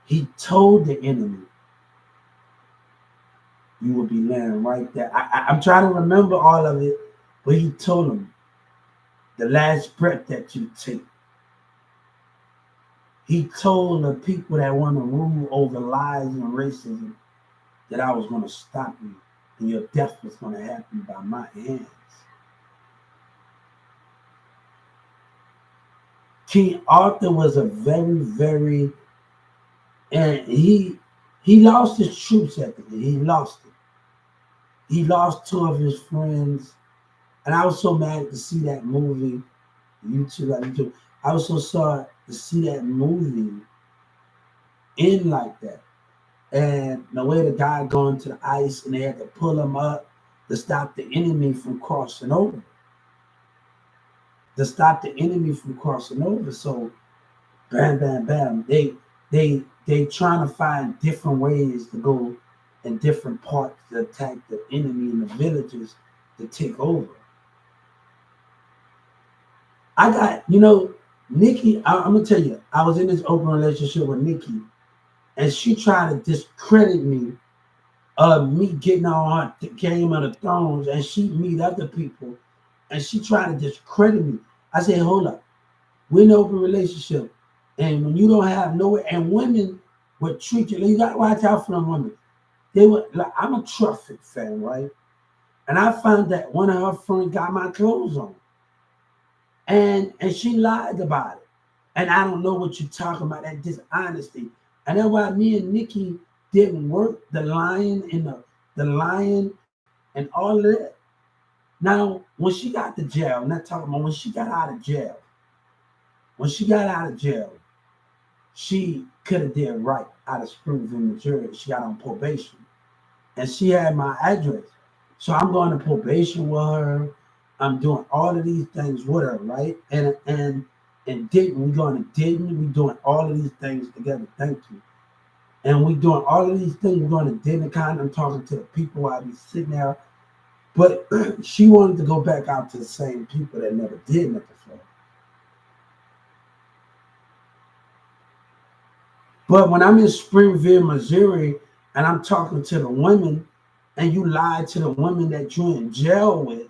He told the enemy, you will be laying right there. I'm trying to remember all of it, but he told him, the last breath that you take. He told the people that want to rule over lies and racism that I was going to stop you, and your death was going to happen by my hands. King Arthur was a very, very, and he lost his troops at the end. He lost it. He lost two of his friends, and I was so mad to see that movie. YouTube. I was so sorry to see that movie end like that. And the way the guy going to the ice and they had to pull him up to stop the enemy from crossing over. To stop the enemy from crossing over. So bam, bam, bam. They trying to find different ways to go in different parts to attack the enemy in the villages to take over. I got, Nikki, I'm gonna tell you, I was in this open relationship with Nikki, and she tried to discredit me of me getting on the Game of the Thrones, and she meet other people, and she tried to discredit me. I said, hold up, we're in an open relationship, and when you don't have nowhere, and women would treat you, you gotta watch out for them women. They were like, I'm a Traffic fan, right? And I found that one of her friends got my clothes on. And she lied about it. And I don't know what you're talking about, that dishonesty. And that's why me and Nikki didn't work the lion and the lion and all of that. Now, when she got to jail, I'm not talking about when she got out of jail. When she got out of jail, she could have did right out of Springfield, Missouri. She got on probation. And she had my address. So I'm going to probation with her. I'm doing all of these things with her, right? And Dayton, we're going to Dayton. We're doing all of these things together. Thank you. And we're doing all of these things. We're going to Dayton, kind of talking to the people while we sitting there. But she wanted to go back out to the same people that never did nothing for her. But when I'm in Springfield, Missouri, and I'm talking to the women, and you lie to the women that you're in jail with,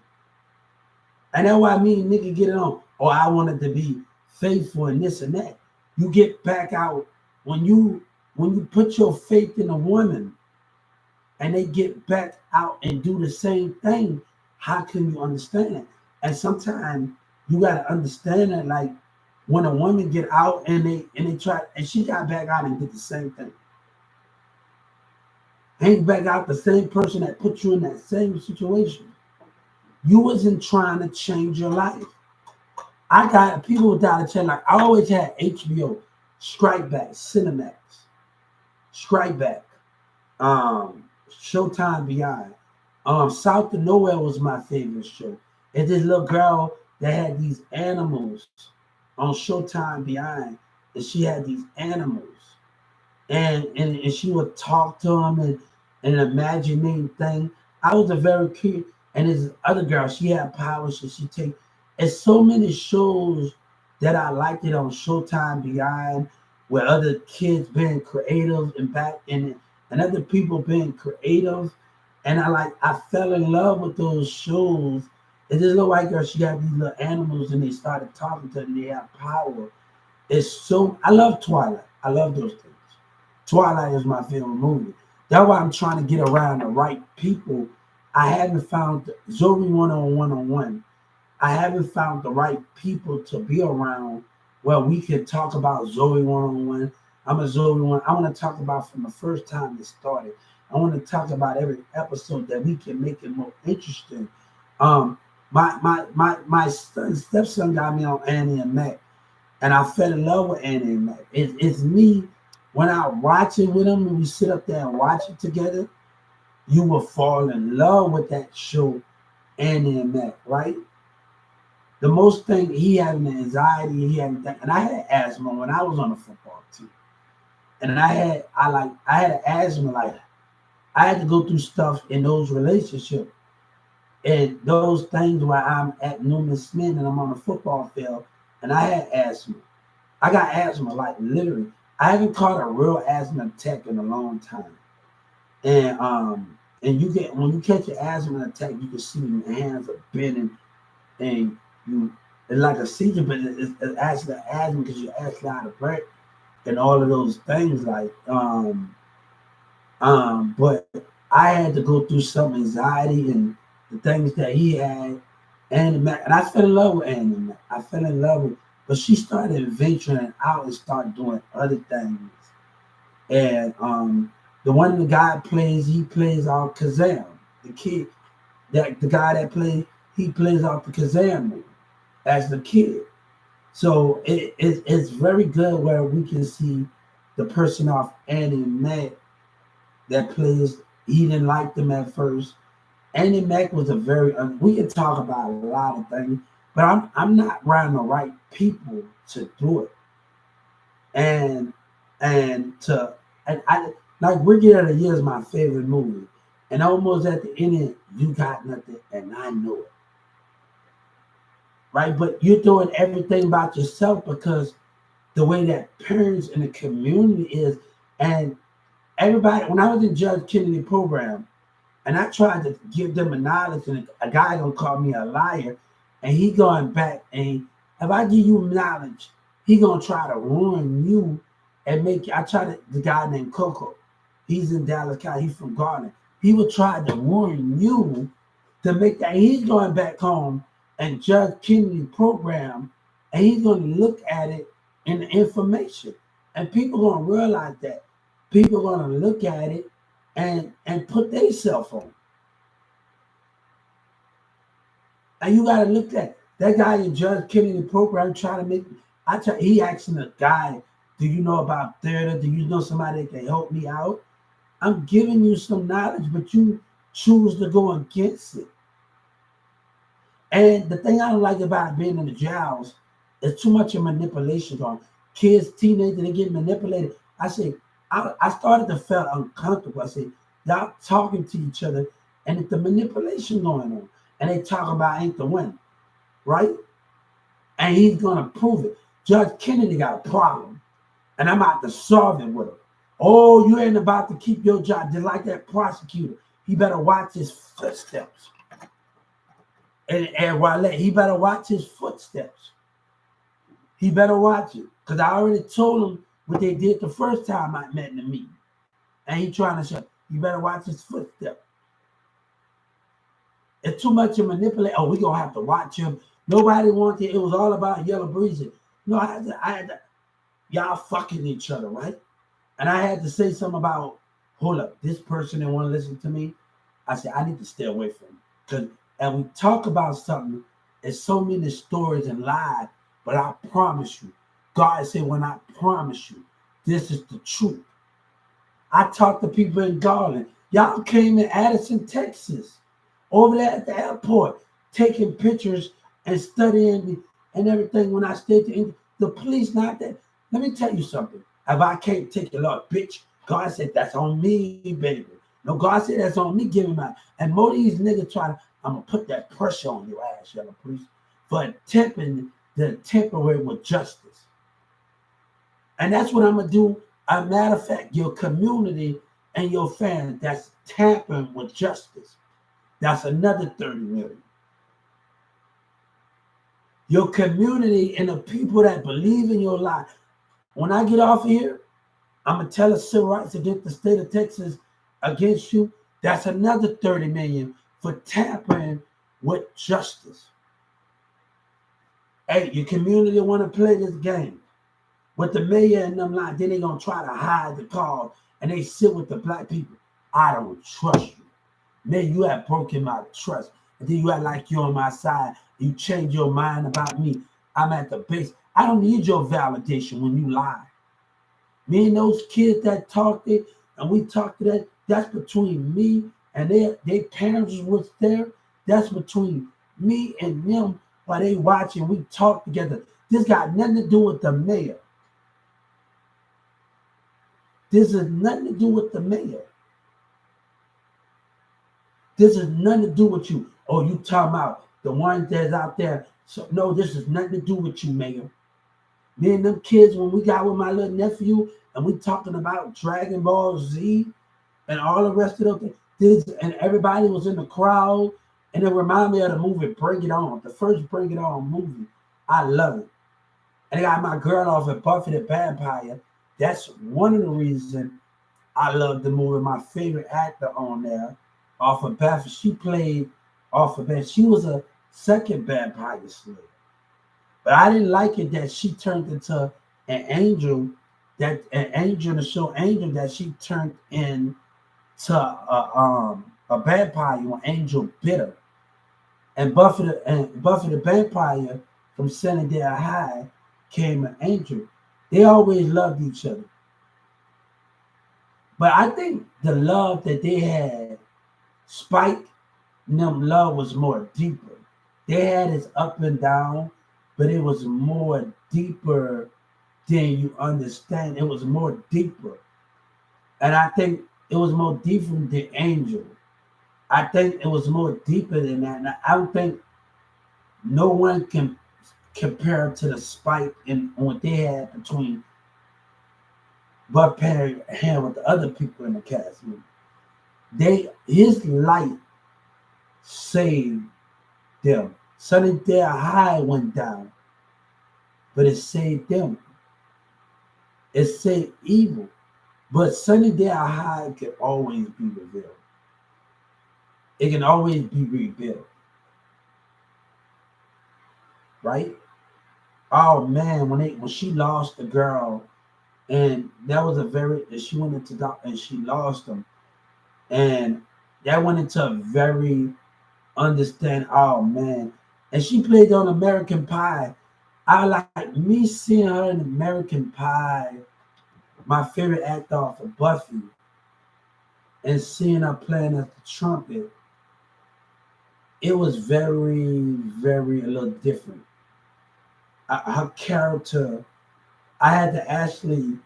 and that's why me and Nikki get it on. Oh, I wanted to be faithful and this and that. You get back out when you put your faith in a woman and they get back out and do the same thing. How can you understand it? And sometimes you gotta understand that, like when a woman get out and they try, and she got back out and did the same thing. Ain't back out the same person that put you in that same situation. You wasn't trying to change your life. I got people without a channel. Like I always had HBO, Strike Back, Cinemax, Strike Back, Showtime Beyond. South of Nowhere was my favorite show. And this little girl that had these animals on Showtime Beyond, and she had these animals, and she would talk to them and an imagining thing. I was a very cute. And this other girl, she had powers, so she take. It's so many shows that I liked it on Showtime Beyond, where other kids being creative and back in it, and other people being creative. And I fell in love with those shows. And this little white girl, she got these little animals, and they started talking to them. They have power. It's so. I love Twilight. I love those things. Twilight is my favorite movie. That's why I'm trying to get around the right people. I haven't found Zoe 101. I haven't found the right people to be around where we can talk about Zoe 101. I'm a Zoe 1. I want to talk about from the first time it started. I want to talk about every episode that we can make it more interesting. My stepson got me on Annie and Mac, and I fell in love with Annie and Mac. It's me when I watch it with him and we sit up there and watch it together. You will fall in love with that show, Annie and Mac, right? The most thing he had an anxiety, he had and I had asthma when I was on the football team. And I had asthma, like I had to go through stuff in those relationships and those things where I'm at Newman Smith and I'm on the football field and I had asthma. I got asthma, like literally. I haven't caught a real asthma attack in a long time. And you get when you catch an asthma attack, you can see your hands are bending and you it's like a seizure, but it's actually asthma because you're actually out of breath and all of those things. But I had to go through some anxiety and the things that he had, and I fell in love with Annie Mac. I fell in love with, but she started venturing out and started doing other things. And the one the guy plays, he plays out Kazam, the kid that the guy that plays, he plays out the Kazam movie as the kid. So it's very good where we can see the person off Annie Mac that plays. He didn't like them at first. Annie Mac was a very. We can talk about a lot of things, but I'm not around the right people to do it, and and to and I like Wicked of the Year is my favorite movie, and almost at the end, you got nothing, and I know it, right? But you're doing everything about yourself because the way that parents in the community is, and everybody. When I was in Judge Kennedy program, and I tried to give them a knowledge, and a guy gonna call me a liar, and he going back, and if I give you knowledge, he gonna try to ruin you and make. I try to the guy named Coco, he's in Dallas County, he's from Garland. He would try to ruin you to make that. He's going back home and Judge Kennedy program, and he's gonna look at it in the information, and people gonna realize that. People gonna look at it and put their cell phone. And you gotta look at that guy in Judge Kennedy program trying to make. He asking the guy, "Do you know about theater? Do you know somebody that can help me out?" I'm giving you some knowledge, but you choose to go against it. And the thing I don't like about being in the jails is too much of manipulation on kids, teenagers, they get manipulated. I say, I started to feel uncomfortable. I said, y'all talking to each other, and it's the manipulation going on. And they talk about ain't the one, right? And he's gonna prove it. Judge Kennedy got a problem, and I'm out to solve it with him. Oh, you ain't about to keep your job. Just like that prosecutor, he better watch his footsteps. And Wale, he better watch his footsteps. He better watch it. Because I already told him what they did the first time I met in the meeting. And he trying to show, you better watch his footsteps. It's too much to manipulate. Oh, we going to have to watch him. Nobody wanted it. It was all about Yellow Breezy. No, I had to, y'all fucking each other, right? And I had to say something about, hold up, this person didn't want to listen to me. I said, I need to stay away from him. Because and we talk about something, there's so many stories and lies, but I promise you, God said, when I promise you, this is the truth. I talked to people in Garland. Y'all came in Addison, Texas, over there at the airport, taking pictures and studying me and everything when I stayed the police not that. Let me tell you something. If I can't take your Lord, bitch, God said, that's on me, baby. No, God said, that's on me giving my. And more of these niggas try to, I'm going to put that pressure on your ass, Yellow Police, for attempting the temporary with justice. And that's what I'm going to do. As a matter of fact, your community and your fans that's tampering with justice, that's another 30 million. Your community and the people that believe in your life. When I get off of here, I'm going to tell the civil rights against the state of Texas against you. That's another 30 million for tampering with justice. Hey, your community want to play this game with the mayor and them like, then they going to try to hide the cause and they sit with the black people. I don't trust you. Mayor, you have broken my trust. And then you act like you're on my side. You change your mind about me. I'm at the base. I don't need your validation when you lie. Me and those kids that talked it, and we talked to that, that's between me and their parents was there. That's between me and them. while they watching, we talk together. This got nothing to do with the mayor. This has nothing to do with the mayor. This has nothing to do with you. Oh, you talking about the one that's out there. So no, this has nothing to do with you, mayor. Me and them kids, when we got with my little nephew and we talking about Dragon Ball Z and all the rest of them, and everybody was in the crowd, and it reminded me of the movie Bring It On, the first Bring It On movie. I love it. And I got my girl off at Buffy the Vampire. That's one of the reasons I love the movie. My favorite actor on there, off of Buffy, she played off of that. She was a second vampire slayer. But I didn't like it that she turned into an angel, in the show Angel, that she turned into a vampire, an angel bitter. And Buffy the Vampire from Sunnydale High came an angel. They always loved each other. But I think the love that they had, Spike and them love was more deeper. They had its up and down, but it was more deeper than you understand. It was more deeper. And I think it was more deeper than the angel. I think it was more deeper than that. And I don't think no one can compare to the Spike and what they had between Buck Perry had with the other people in the cast. His light saved them. Sunnydale High went down, but it saved them. It saved evil, but Sunnydale High can always be revealed. It can always be rebuilt, right? Oh man, when she lost the girl, and that was she went into doctor and she lost them, and that went into a very understand. Oh man, and she played on American Pie. I like me seeing her in American Pie, my favorite actor off of Buffy, and seeing her playing at the trumpet. It was very, very a little different. Her character, I had to actually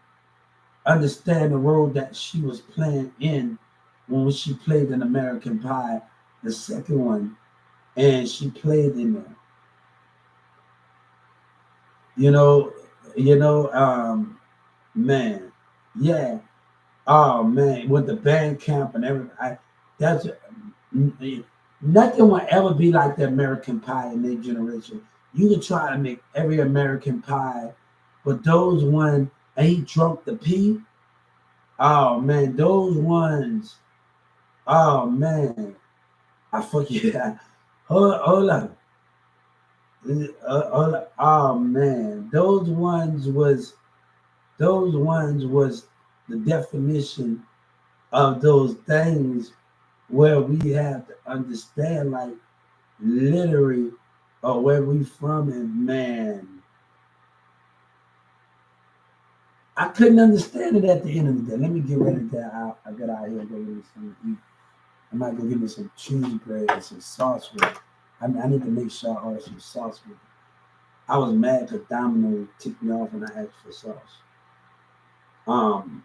understand the role that she was playing in when she played in American Pie, the second one, and she played in there. Man, yeah. Oh man, with the band camp and everything, that's nothing will ever be like the American Pie in their generation. You can try to make every American Pie, but those ones, and he drunk the pee. Oh man, those ones. Oh man, I forget. Hold on. Oh man, those ones was the definition of those things where we have to understand, like literally, where we from, and man, I couldn't understand it at the end of the day. Let me get ready to I got out here and go get me something to eat. I might go get me some cheese bread and some sauce with it. I need to make sure I order some sauce with it. I was mad because Domino ticked me off when I asked for sauce. I'm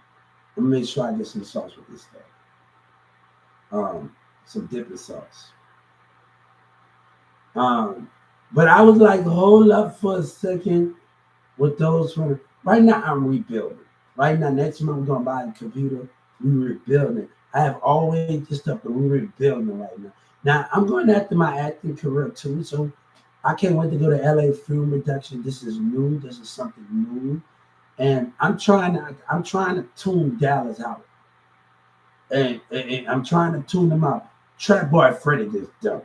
gonna make sure I get some sauce with this stuff. Some dipping sauce. But I was like, hold up for a second with those from right now. I'm rebuilding. Right now, next month we're gonna buy a computer. We're rebuilding. I have always this stuff, but we're rebuilding right now. Now I'm going after my acting career too, so I can't wait to go to LA Film Production. This is new. This is something new, and I'm trying to tune Dallas out, and I'm trying to tune them out. Trap Boy Freddy just dumb.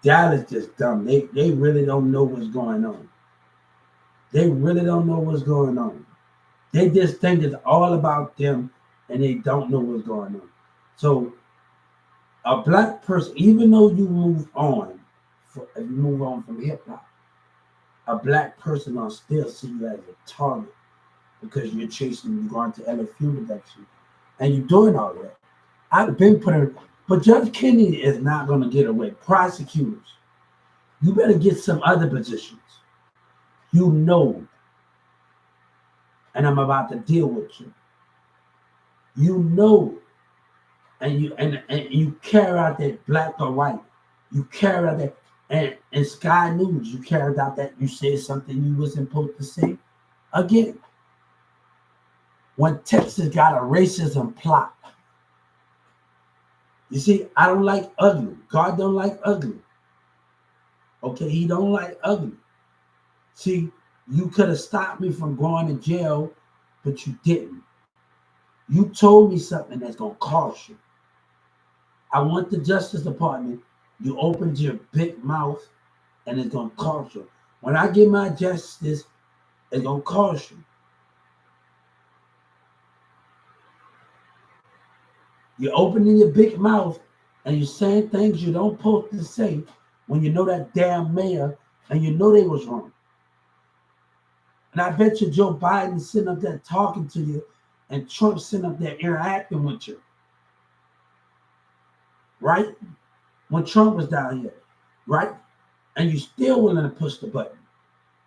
Dallas just dumb. They really don't know what's going on. They really don't know what's going on. They just think it's all about them, and they don't know what's going on. So a black person, even though you move on from hip hop, a black person will still see you as a target because you're going to LFU production, and you're doing all that. I've been putting, but Judge Kennedy is not going to get away. Prosecutors, You better get some other positions. You know, and I'm about to deal with you. You know, and you carry out that black or white. You carry out that and Sky News, you carried out that you said something you wasn't supposed to say. Again, when Texas got a racism plot. You see, I don't like ugly. God don't like ugly. Okay, he don't like ugly. See, you could have stopped me from going to jail, but you didn't. You told me something that's gonna cost you. I want the Justice Department. You opened your big mouth, and it's gonna cost you. When I get my justice, it's gonna cost you. You're opening your big mouth, and you're saying things you don't supposed to say when you know that damn mayor, and you know they was wrong. And I bet you Joe Biden sitting up there talking to you, and Trump sitting up there interacting with you. Right? When Trump was down here, right? And you still willing to push the button.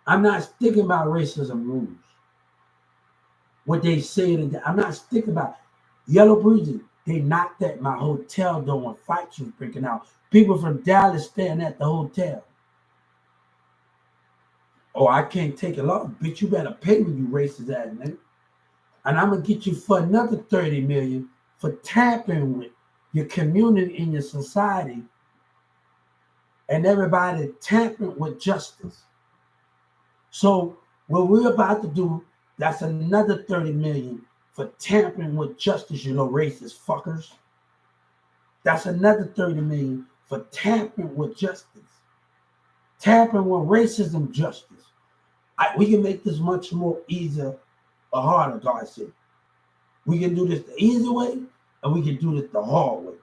I'm not sticking by racism rules. What they said, and I'm not sticking about Yellow Breezy. They knocked at my hotel door when fights was breaking out. People from Dallas staying at the hotel. Oh, I can't take it off. Bitch, you better pay me, you racist ass nigga. And I'm gonna get you for another 30 million for tampering with your community and your society and everybody tampering with justice. So what we're about to do, that's another 30 million for tampering with justice, you know, racist fuckers. That's another 30 million for tampering with justice. Tampering with racism justice. We can make this much more easier or harder, God said. We can do this the easy way, and we can do this the hard way.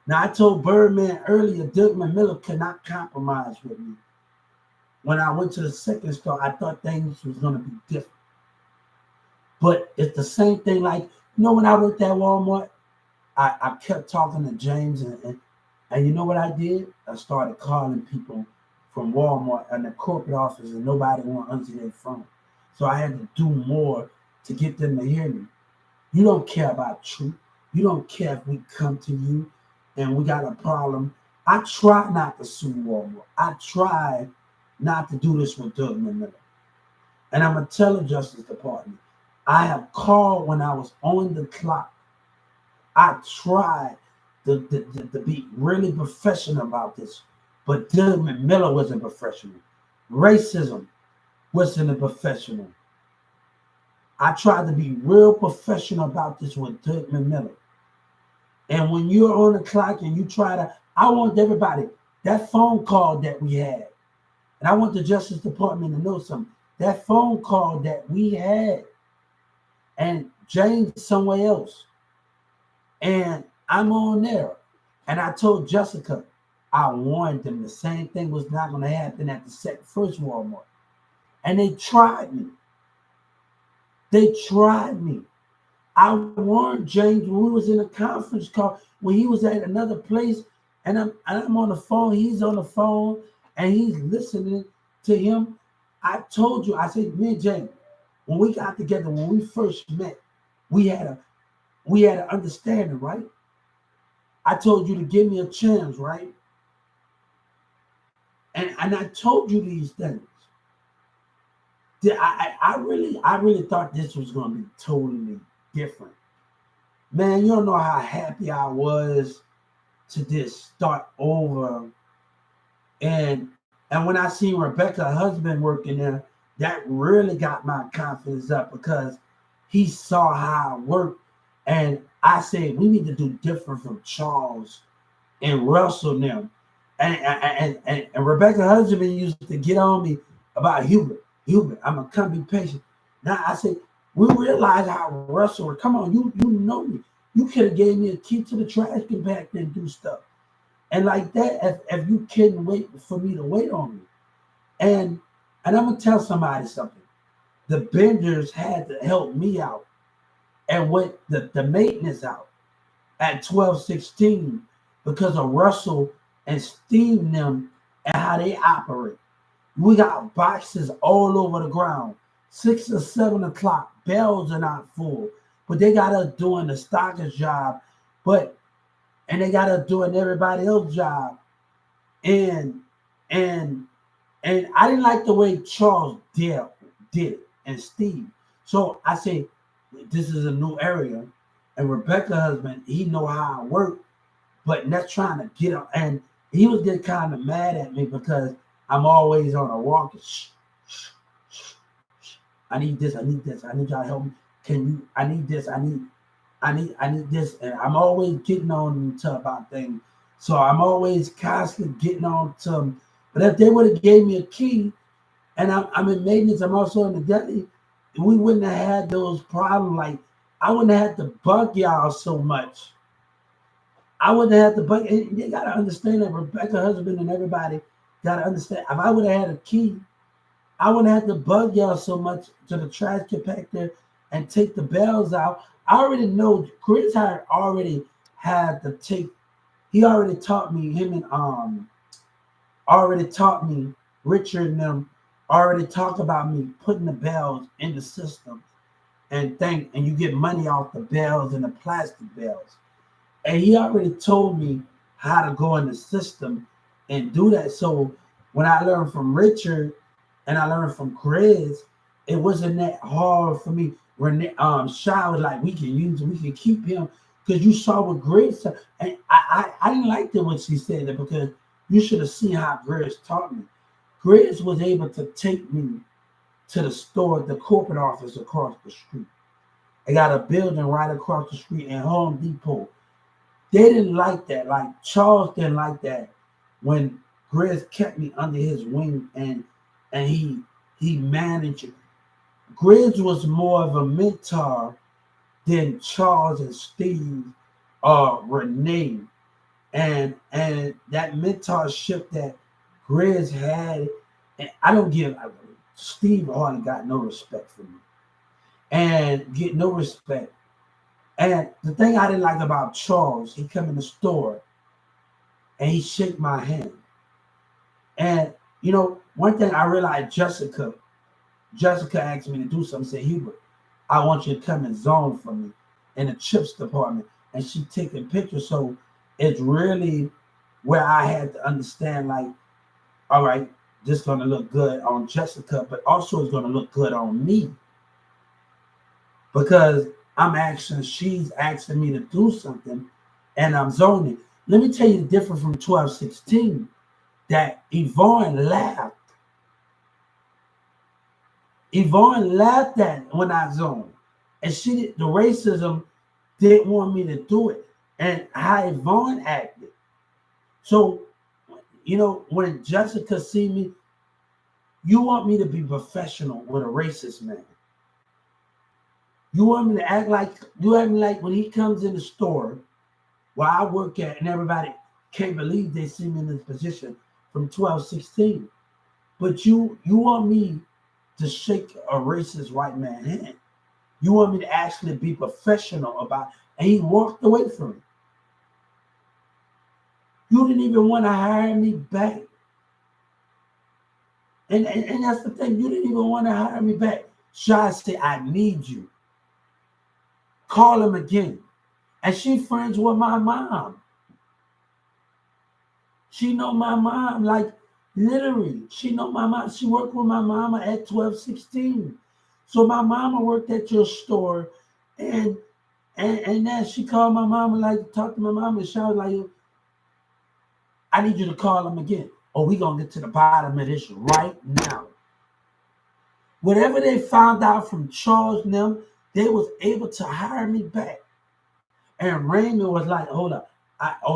Now, I told Birdman earlier, Doug McMillan could not compromise with me. When I went to the second store, I thought things was going to be different. But it's the same thing like, you know, when I worked at Walmart, I kept talking to James, and you know what I did? I started calling people from Walmart and the corporate office, and nobody wanted to answer their phone. So I had to do more to get them to hear me. You don't care about truth. You don't care if we come to you and we got a problem. I try not to sue Walmart. I try not to do this with Doug McMillan. And I'm going to tell the Justice Department, I have called when I was on the clock. I tried to be really professional about this, but Doug McMillan wasn't professional. Racism wasn't a professional. I tried to be real professional about this with Doug McMillan. And when you're on the clock and you try to, I want everybody, that phone call that we had, and I want the Justice Department to know something, that phone call that we had, and James somewhere else, and I'm on there, and I told Jessica, I warned them the same thing was not going to happen at the first Walmart. And they tried me. They tried me. I warned James when we was in a conference call, when he was at another place, and I'm on the phone, he's on the phone, and he's listening to him. I told you, I said, me and James, when we got together, when we first met, we had an understanding, right? I told you to give me a chance, right? And I told you these things. I really thought this was going to be totally different. Man, you don't know how happy I was to just start over. And when I seen Rebecca's husband working there, that really got my confidence up because he saw how I worked. And I said, we need to do different from Charles and Russell now. And Rebecca's husband used to get on me about Hubert, I'm gonna come be patient. Now I say, we realize how Russell, come on, you know me. You could have gave me a key to the trash compactor and do stuff. And like that, if you couldn't wait for me to wait on me. And I'm gonna tell somebody something. The Benders had to help me out and went the maintenance out at 12:16 because of Russell and Steve and them and how they operate. We got boxes all over the ground. 6 or 7 o'clock, bells are not full, but they got us doing the stockers job, but and they got us doing everybody else's job. And and and I didn't like the way Charles did it and Steve. So I say, this is a new area, and Rebecca's husband, he know how I work, but not trying to get him. And he was getting kind of mad at me because I'm always on a walk. Shh, shh, shh, shh. I need this. I need this. I need y'all to help me. Can you? I need this. I need this. And I'm always getting on to about things. So I'm always constantly getting on to them. But if they would have gave me a key, and I'm in maintenance, I'm also in the deli, we wouldn't have had those problems. Like I wouldn't have had to bug y'all so much. I wouldn't have to bug. And you gotta understand that Rebecca husband and everybody gotta understand. If I would have had a key, I wouldn't have to bug y'all so much to the trash compactor and take the bells out. I already know Chris had already had to take. He already taught me. Him and already taught me. Richard and them already talked about me putting the bells in the system and you get money off the bells and the plastic bells. And he already told me how to go in the system and do that. So when I learned from Richard and I learned from Chris, it wasn't that hard for me. When Shy was like, we can use him, we can keep him, because you saw what Grace said. And I didn't like that when she said that, because you should have seen how Grace taught me. Grace was able to take me to the store, the corporate office across the street. They got a building right across the street in Home Depot. They didn't like that. Like Charles didn't like that when Grace kept me under his wing and he managed it. Grizz was more of a mentor than Charles and Steve or Renee. And that mentorship that Grizz had, and I don't give Steve hardly got no respect for me. And get no respect. And the thing I didn't like about Charles, he come in the store and he shake my hand. And one thing I realized, Jessica asked me to do something. Said, Hubert, I want you to come and zone for me in the chips department. And she taking pictures. So it's really where I had to understand, like, all right, this is going to look good on Jessica, but also it's going to look good on me. Because she's asking me to do something and I'm zoning. Let me tell you the difference from 1216, that Yvonne laughed. Yvonne laughed at when I zoned. And the racism didn't want me to do it. And how Yvonne acted. So, when Jessica see me, you want me to be professional with a racist man. You want me to act like when he comes in the store where I work at and everybody can't believe they see me in this position from 1216. But you want me to shake a racist white man's hand. You want me to actually be professional about it. And he walked away from it. You didn't even want to hire me back. And that's the thing. You didn't even want to hire me back. Shy said, I need you. Call him again. And she friends with my mom. She know my mom, like literally. She know my mom. She worked with my mama at 1216. So my mama worked at your store, and then she called my mama, like talked to my mama, and she was like, I need you to call him again. Or we gonna get to the bottom of this right now. Whatever they found out from Charles and them, they was able to hire me back. And Raymond was like, hold up.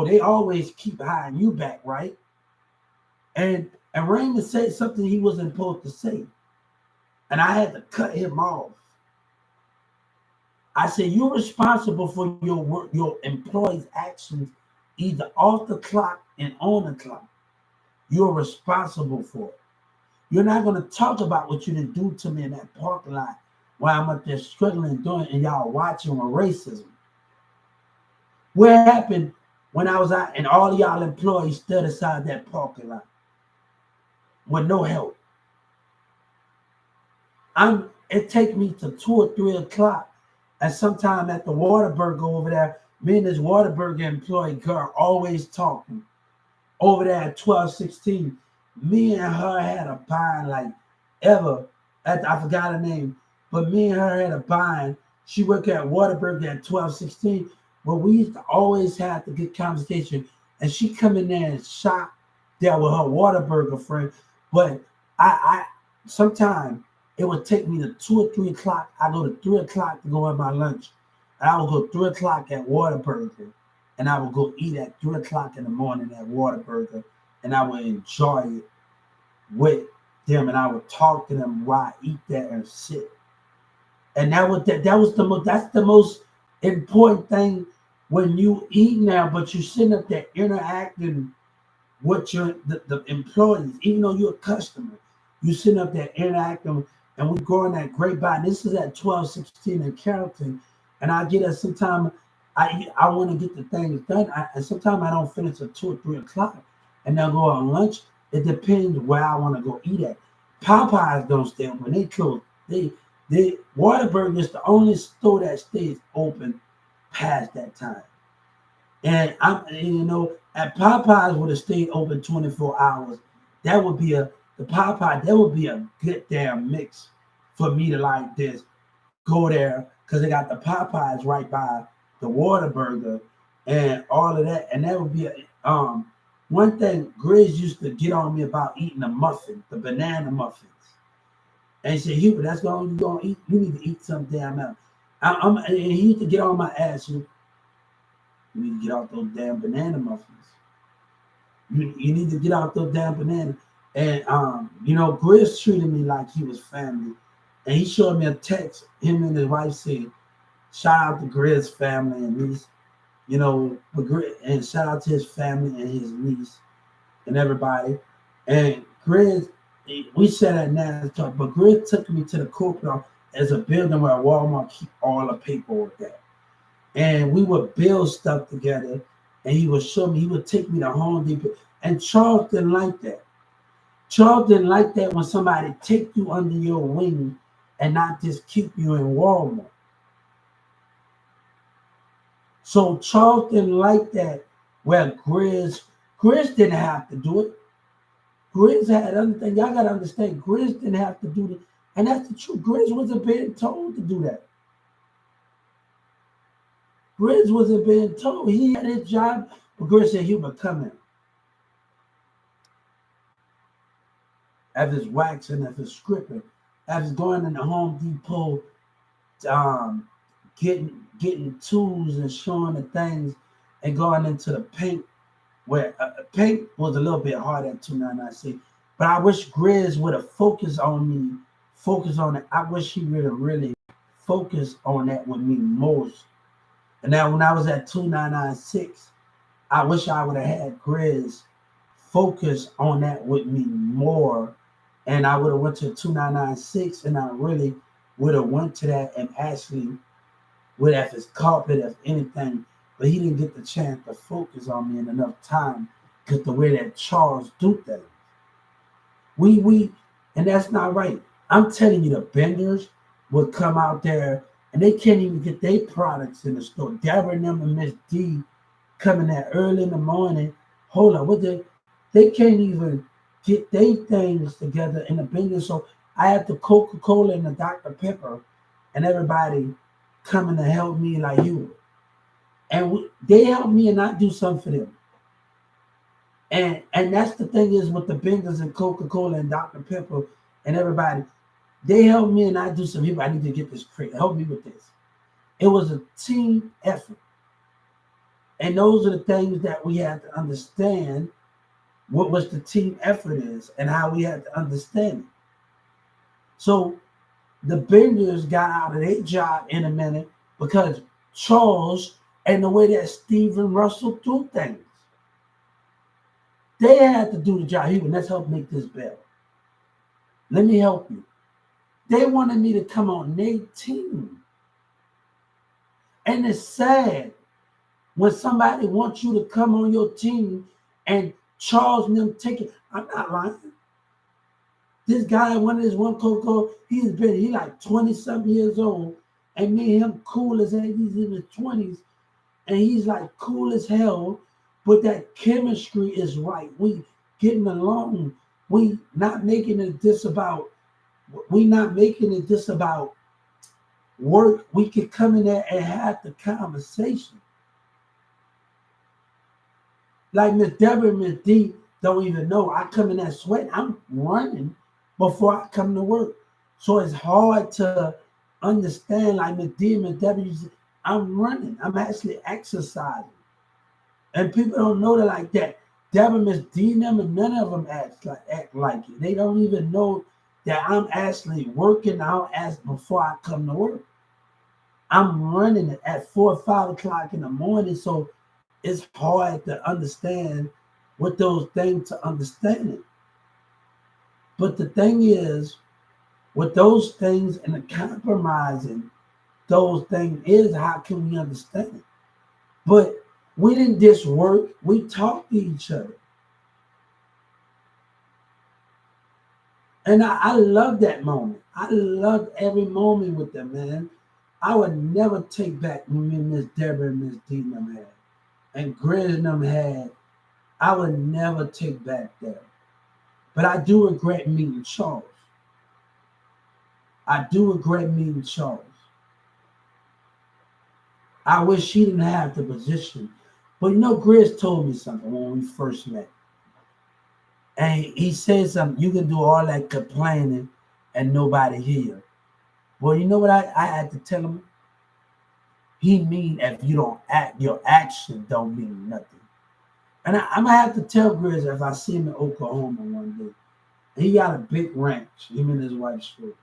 They always keep hiring you back, right? And Raymond said something he wasn't supposed to say. And I had to cut him off. I said, you're responsible for your employees' actions, either off the clock and on the clock. You're responsible for it. You're not going to talk about what you didn't do to me in that parking lot while I'm up there struggling doing it and y'all watching with racism. What happened when I was out and all y'all employees stood aside that parking lot? with no help. It take me to 2 or 3 o'clock, and sometime at the Whataburger over there, me and this Whataburger employee girl always talking over there at 12:16. Me and her had a bind like ever. I forgot her name, but me and her had a bind. She worked at Whataburger at 12:16. But we used to always have the good conversation, and she come in there and shop there with her Whataburger friend. But I sometimes it would take me to 2 or 3 o'clock. I go to 3 o'clock to go have my lunch. And I would go 3 o'clock at Whataburger, and I would go eat at 3 o'clock in the morning at Whataburger, and I would enjoy it with them, and I would talk to them while I eat there and sit. And that's the most important thing when you eat now, but you're sitting up there interacting with the employees, even though you're a customer, you sitting up there interacting, and we go in that grapevine. This is at 12:16 in Carrollton, and I get at sometime I want to get the things done, and sometimes I don't finish at 2 or 3 o'clock, and I'll go on lunch. It depends where I want to go eat at. Popeyes don't stay open; they close. The Whataburger is the only store that stays open past that time. And at Popeyes would have stayed open 24 hours. That would be that would be a good damn mix for me to like this. Go there because they got the Popeyes right by the Whataburger and all of that. And that would be one thing Grizz used to get on me about eating the muffin, the banana muffins. And he said, Hubert, that's all you're going to eat. You need to eat some damn else. And he used to get on my ass. You need to get out those damn banana muffins. You need to get out those damn bananas. And, Grizz treated me like he was family. And he showed me a text. Him and his wife said, shout out to Grizz family and niece. And shout out to his family and his niece and everybody. And Grizz, we said that now, but Grizz took me to the corporate as a building where Walmart keep all the paperwork at. And we would build stuff together, and he would take me to Home Depot. And Charles didn't like that. Charles didn't like that when somebody take you under your wing and not just keep you in Walmart. So Charles didn't like that where Grizz didn't have to do it. Grizz had other things. Y'all got to understand, Grizz didn't have to do it. And that's the truth. Grizz wasn't being told to do that. Grizz wasn't being told. He had his job, but Grizz said, Hubert, come in. After his waxing, after his scripting, after going in the Home Depot, getting tools and showing the things and going into the paint, where paint was a little bit hard at 299C. But I wish Grizz would have focused on it. I wish he would have really focused on that with me most. And now when I was at 2996, I wish I would have had Grizz focus on that with me more. And I would have went to 2996 and I really would have went to that and actually would have his carpet, if anything. But he didn't get the chance to focus on me in enough time because the way that Charles do things. And that's not right. I'm telling you, the vendors would come out there and they can't even get their products in the store. Deborah and them and Miss D coming there early in the morning. Hold on, they can't even get their things together in the vendor. So I have the Coca-Cola and the Dr. Pepper and everybody coming to help me like you. And they help me and I do something for them. And that's the thing is with the Bengals and Coca-Cola and Dr. Pepper and everybody, they help me and I do some people. I need to get this straight. Help me with this. It was a team effort. And those are the things that we have to understand what was the team effort is and how we had to understand it. So the Bengals got out of their job in a minute because Charles and the way that Steven Russell do things. They had to do the job. Let's help make this better. Let me help you. They wanted me to come on their team. And it's sad when somebody wants you to come on your team and Charles and them take it. I'm not lying. This guy, one Coco, he like 20-something years old, and me and him cool as hell. He's in his 20s, and he's like cool as hell, but that chemistry is right. We getting along. We not making it this about work. We could come in there and have the conversation. Like Miss Deborah and Miss D don't even know. I come in there sweating. I'm running before I come to work. So it's hard to understand. Like Miss D and Miss Deborah, I'm running. I'm actually exercising. And people don't know that like that. Deborah, Miss D, and them, and none of them act like it. They don't even know that I'm actually working out as before I come to work. I'm running it at 4 or 5 o'clock in the morning, so it's hard to understand what those things to understand it. But the thing is, with those things and the compromising, those things is how can we understand it? But we didn't just work, we talked to each other. And I love that moment. I loved every moment with them, man. I would never take back when me and Miss Deborah and Miss D and them had. And Grizz and them had. I would never take back that. But I do regret meeting Charles. I do regret meeting Charles. I wish he didn't have the position. But Grizz told me something when we first met. And he said something, you can do all that complaining and nobody hear. Well, you know what I had to tell him? He mean if you don't act, your action don't mean nothing. And I'm going to have to tell Grizz if I see him in Oklahoma one day. He got a big ranch, him and his wife Shrew.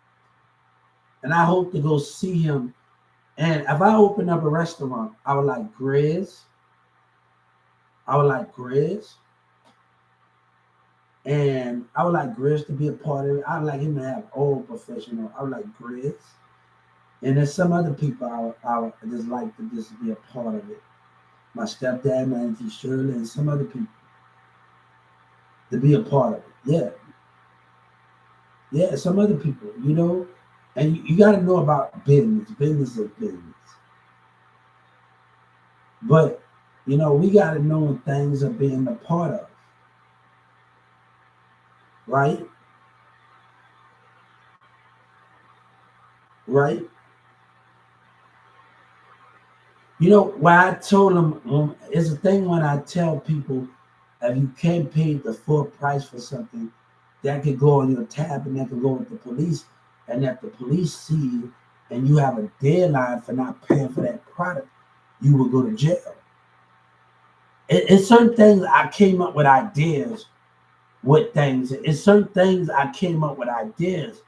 And I hope to go see him. And if I open up a restaurant, I would like Grizz. And I would like Grizz to be a part of it. I would like him to have all professional. I would like Grizz. And there's some other people I would just like to just be a part of it. My stepdad, my auntie Shirley, and some other people to be a part of it. Yeah. Yeah, some other people, And you got to know about business. Business is business. But, we got to know when things are being a part of. Right? Right? Why I told them, it's a thing when I tell people, if you can't pay the full price for something, that could go on your tab and that could go with the police. And if the police see you and you have a deadline for not paying for that product, you will go to jail. It's certain things I came up with ideas with things. It's certain things I came up with ideas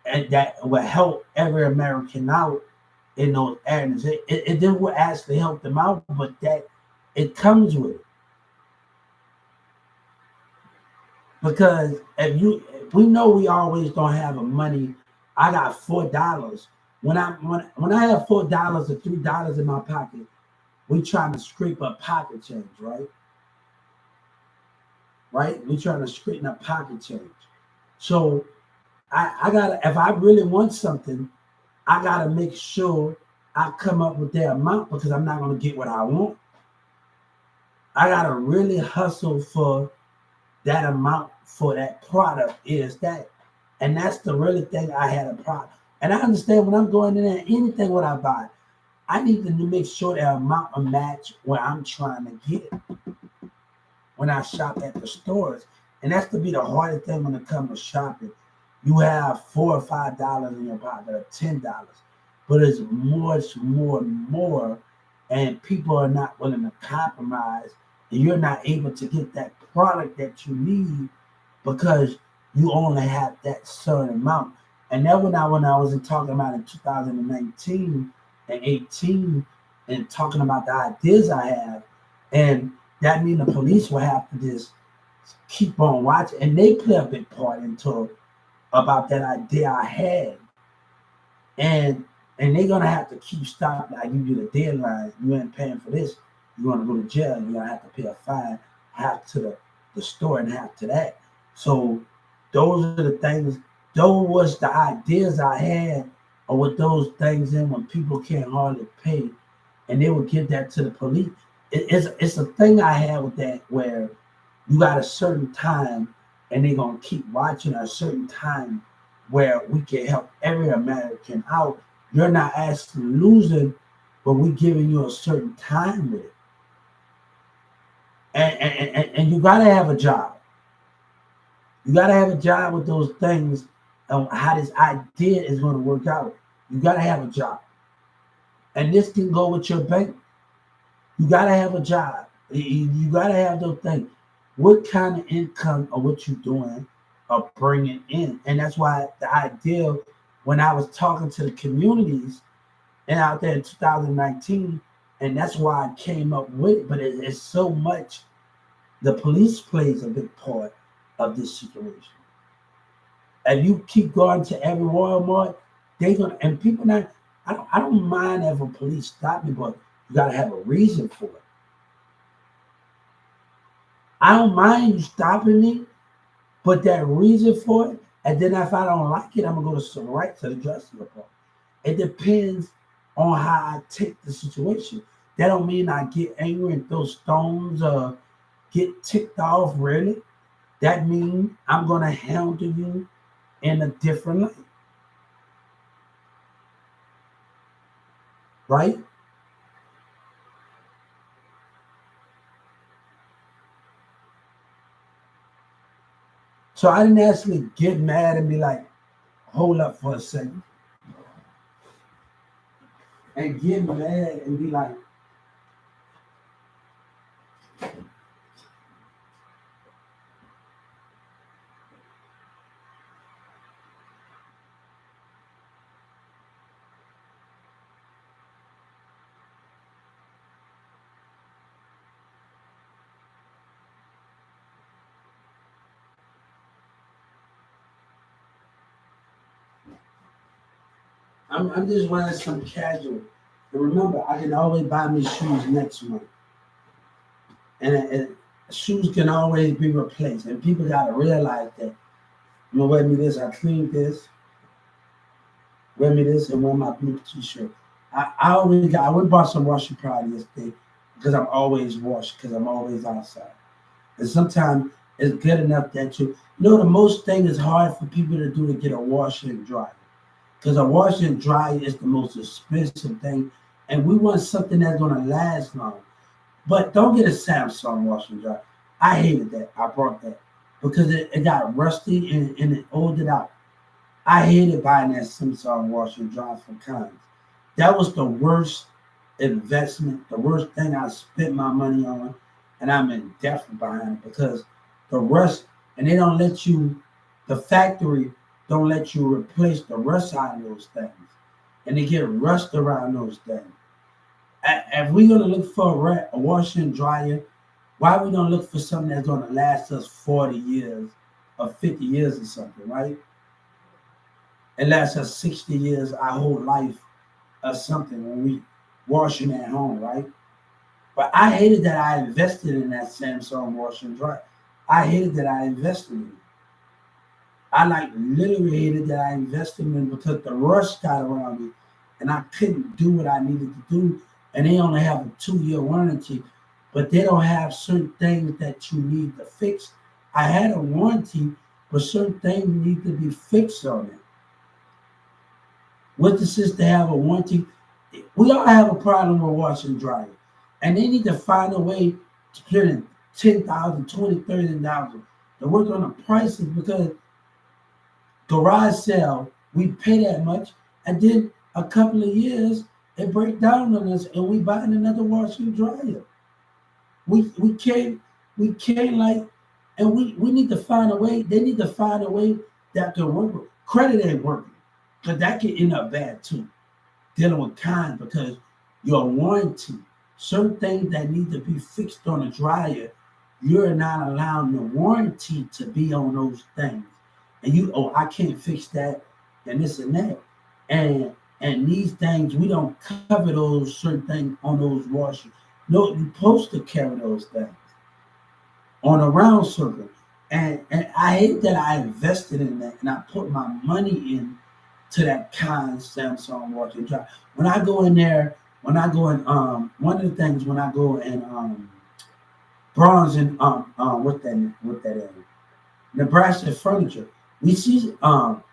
and that will help every American out in those areas. It didn't actually help them out, but that it comes with it. Because we know we always don't have the money. I got $4. When I have $4 or $3 in my pocket, we trying to scrape up pocket change, right? Right? We trying to straighten up pocket change. So I gotta, if I really want something, I gotta make sure I come up with that amount because I'm not gonna get what I want. I gotta really hustle for that amount for that product is that. And that's the really thing I had a problem. And I understand when I'm going in there, anything what I buy, I need to make sure that amount of match where I'm trying to get when I shop at the stores. And that's to be the hardest thing when it comes to shopping. You have $4 or $5 in your pocket or $10, but it's much more, and people are not willing to compromise, and you're not able to get that product that you need because you only have that certain amount. And then when I was talking about in 2019 and 18 and talking about the ideas I have, and that means the police will have to just keep on watching, and they play a big part into about that idea I had. And they're gonna have to keep stopping. I give you the deadline. You ain't paying for this. You're gonna go to jail. You're gonna have to pay a fine, half to the store and half to that. So Those are the things, those was the ideas I had of what those things in when people can't hardly pay and they would give that to the police. It's a thing I had with that where you got a certain time and they're gonna keep watching a certain time where we can help every American out. You're not actually losing, but we're giving you a certain time with it. And you gotta have a job. You gotta have a job with those things and how this idea is gonna work out. You gotta have a job. And this can go with your bank. You gotta have a job. You gotta have those things. What kind of income or what you doing or bringing in? And that's why the idea when I was talking to the communities and out there in 2019, and that's why I came up with it. But it's so much. The police plays a big part of this situation. And you keep going to every Walmart, they gonna and people not. I don't mind if a police stop me, but you gotta have a reason for it. I don't mind you stopping me, but that reason for it, and then if I don't like it, I'm gonna go to civil rights to the justice department. It depends on how I take the situation. That don't mean I get angry and throw stones or get ticked off, really. That means I'm gonna handle you in a different light, right? So I didn't actually get mad and be like, hold up for a second, and get mad and be like, I'm just wearing some casual. And remember, I can always buy me shoes next month. And shoes can always be replaced. And people got to realize that. I'm going to wear me this, I cleaned this, wear me this, and wear my blue t-shirt. I went and bought some washing powder yesterday because I'm always washed, because I'm always outside. And sometimes it's good enough that the most thing is hard for people to do to get a washer and dryer. Because a washer and dryer is the most expensive thing. And we want something that's going to last long. But don't get a Samsung washer and dryer. I hated that. I bought that because it got rusty and it olded out. I hated buying that Samsung washer and dryer from Cons. That was the worst investment, the worst thing I spent my money on, and I'm in debt behind it because the rust, and they don't let you, the factory don't let you replace the rust out of those things, and they get rust around those things. If we're gonna look for a washer and dryer, why are we gonna look for something that's gonna last us 40 years or 50 years or something, right? It lasts us 60 years, our whole life or something when we washing at home, right? But I hated that I invested in that Samsung washer and dryer. I hated that I invested in it. I like literally hated that I invested in it because the rush got around me and I couldn't do what I needed to do. And they only have a 2-year warranty, but they don't have certain things that you need to fix. I had a warranty, but certain things need to be fixed on it. Witnesses to have a warranty. We all have a problem with washing and drying. And they need to find a way to clear in 10,000, 20, 30,000 to work on the prices because garage sale, we pay that much, and then a couple of years it break down on us and we buying another washer and dryer. We can't like and we need to find a way, they need to find a way that can work. Credit ain't working. Because that can end up bad too. Dealing with kind because your warranty, certain things that need to be fixed on a dryer, you're not allowing the warranty to be on those things. And I can't fix that and this and that. And these things, we don't cover those certain things on those washers. No, you're supposed to carry those things on a round circle. And I hate that I invested in that and I put my money in to that kind Samsung watch and dryer. When I go in there, when I go in one of the things when I go in bronze and what that is, Nebraska furniture, we see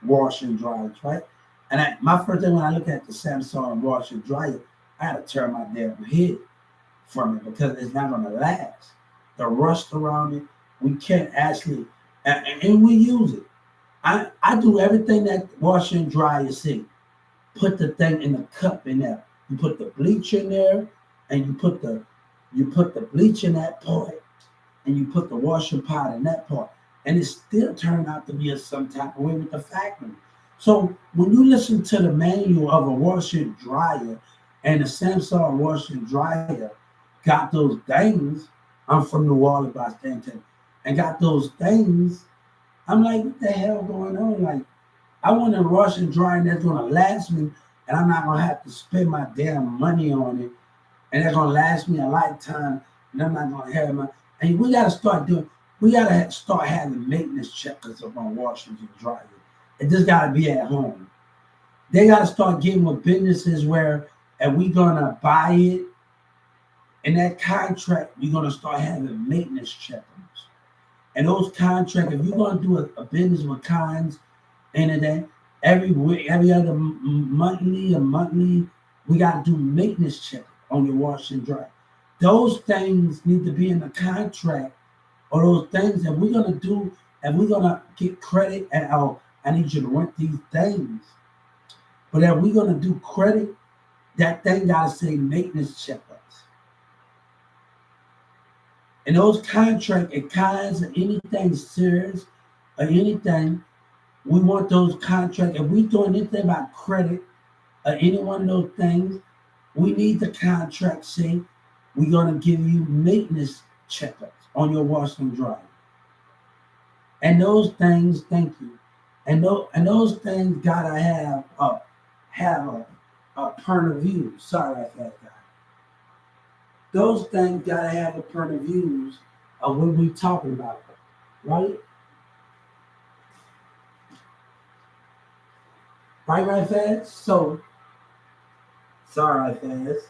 wash and dryers, right? And my first thing when I look at the Samsung wash and dryer, I had to turn my damn head from it because it's not gonna last. The rust around it, we can't actually and we use it. I do everything that wash and dryer say. Put the thing in the cup in there. You put the bleach in there, and you put the bleach in that part, and you put the washing powder in that part, and it still turned out to be a some type of way with the factory. So when you listen to the manual of a washer and dryer, and the Samsung washer and dryer got those things. I'm from New Orleans by Stanton, and got those things. I'm like, what the hell going on? Like, I want a wash and dryer that's gonna last me, and I'm not gonna have to spend my damn money on it, and it's gonna last me a lifetime, and I'm not gonna have my. And we gotta start doing. We gotta start having maintenance checkers up on washers and dryers. It just gotta be at home. They gotta start getting with businesses where, and we gonna buy it in that contract. We're gonna start having maintenance checkers. And those contracts, if you're gonna do a business with kinds end of that. Every week, every other monthly, we got to do maintenance check on your wash and dry. Those things need to be in the contract, or those things that we're gonna do, and we're gonna get credit. And I need you to rent these things. But if we're gonna do credit, that thing gotta say maintenance checkers. And those contract and kinds of anything serious or anything. We want those contracts. If we doing anything about credit or any one of those things, we need the contract say we're gonna give you maintenance checkups on your wash and dry. And those things, thank you. And those things gotta have a point of view. Sorry about that guy. Those things gotta have a point of views of what we talking about, right? Right, fast. So sorry, fast.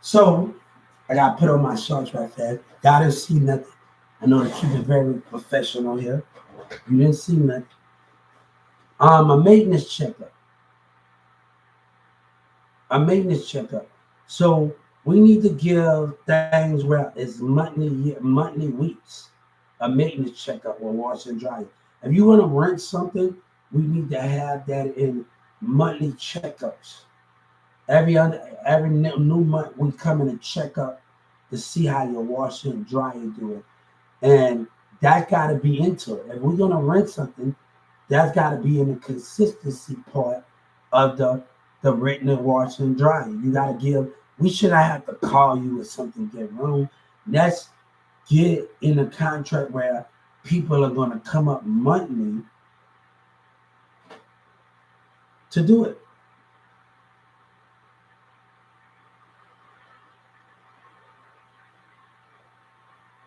So I got put on my shorts right fast. Y'all didn't see nothing. I know to keep it very professional here. You didn't see nothing. A maintenance checkup. A maintenance checkup. So we need to give things where it's monthly weeks. A maintenance checkup or wash and dry. If you want to rent something, we need to have that in monthly checkups. Every new month we come in and check up to see how your washer and dryer doing, and that got to be into it. If we're gonna rent something, that's got to be in the consistency part of the renting and wash and drying. You got to give. We should not have to call you if something get wrong. Let's get in a contract where people are gonna come up monthly to do it.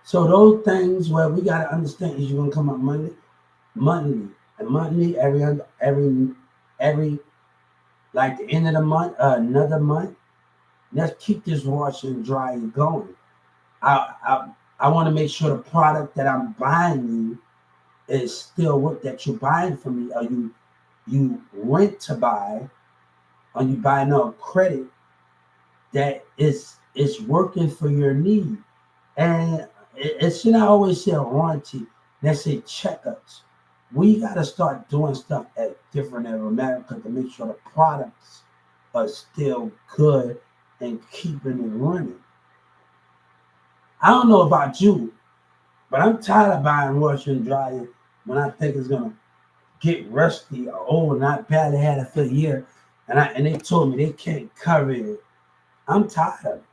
So those things where we gotta understand is you're gonna come up monthly, and monthly every like the end of the month, another month. Let's keep this wash and dry going. I want to make sure the product that I'm buying you is still what that you're buying from me, or you rent to buy, or you buy no credit that is working for your need. And it should not always say a warranty. Let's say checkups. We got to start doing stuff at different in America to make sure the products are still good and keeping it running. I don't know about you, but I'm tired of buying washer and dryer when I think it's gonna get rusty or old. And I barely had it for a year, and they told me they can't cover it. I'm tired of it.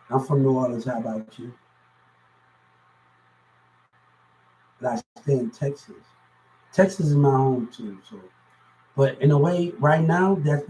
I'm from New Orleans. How about you? But I stay in Texas. Texas is my home too. So, but in a way, right now, that's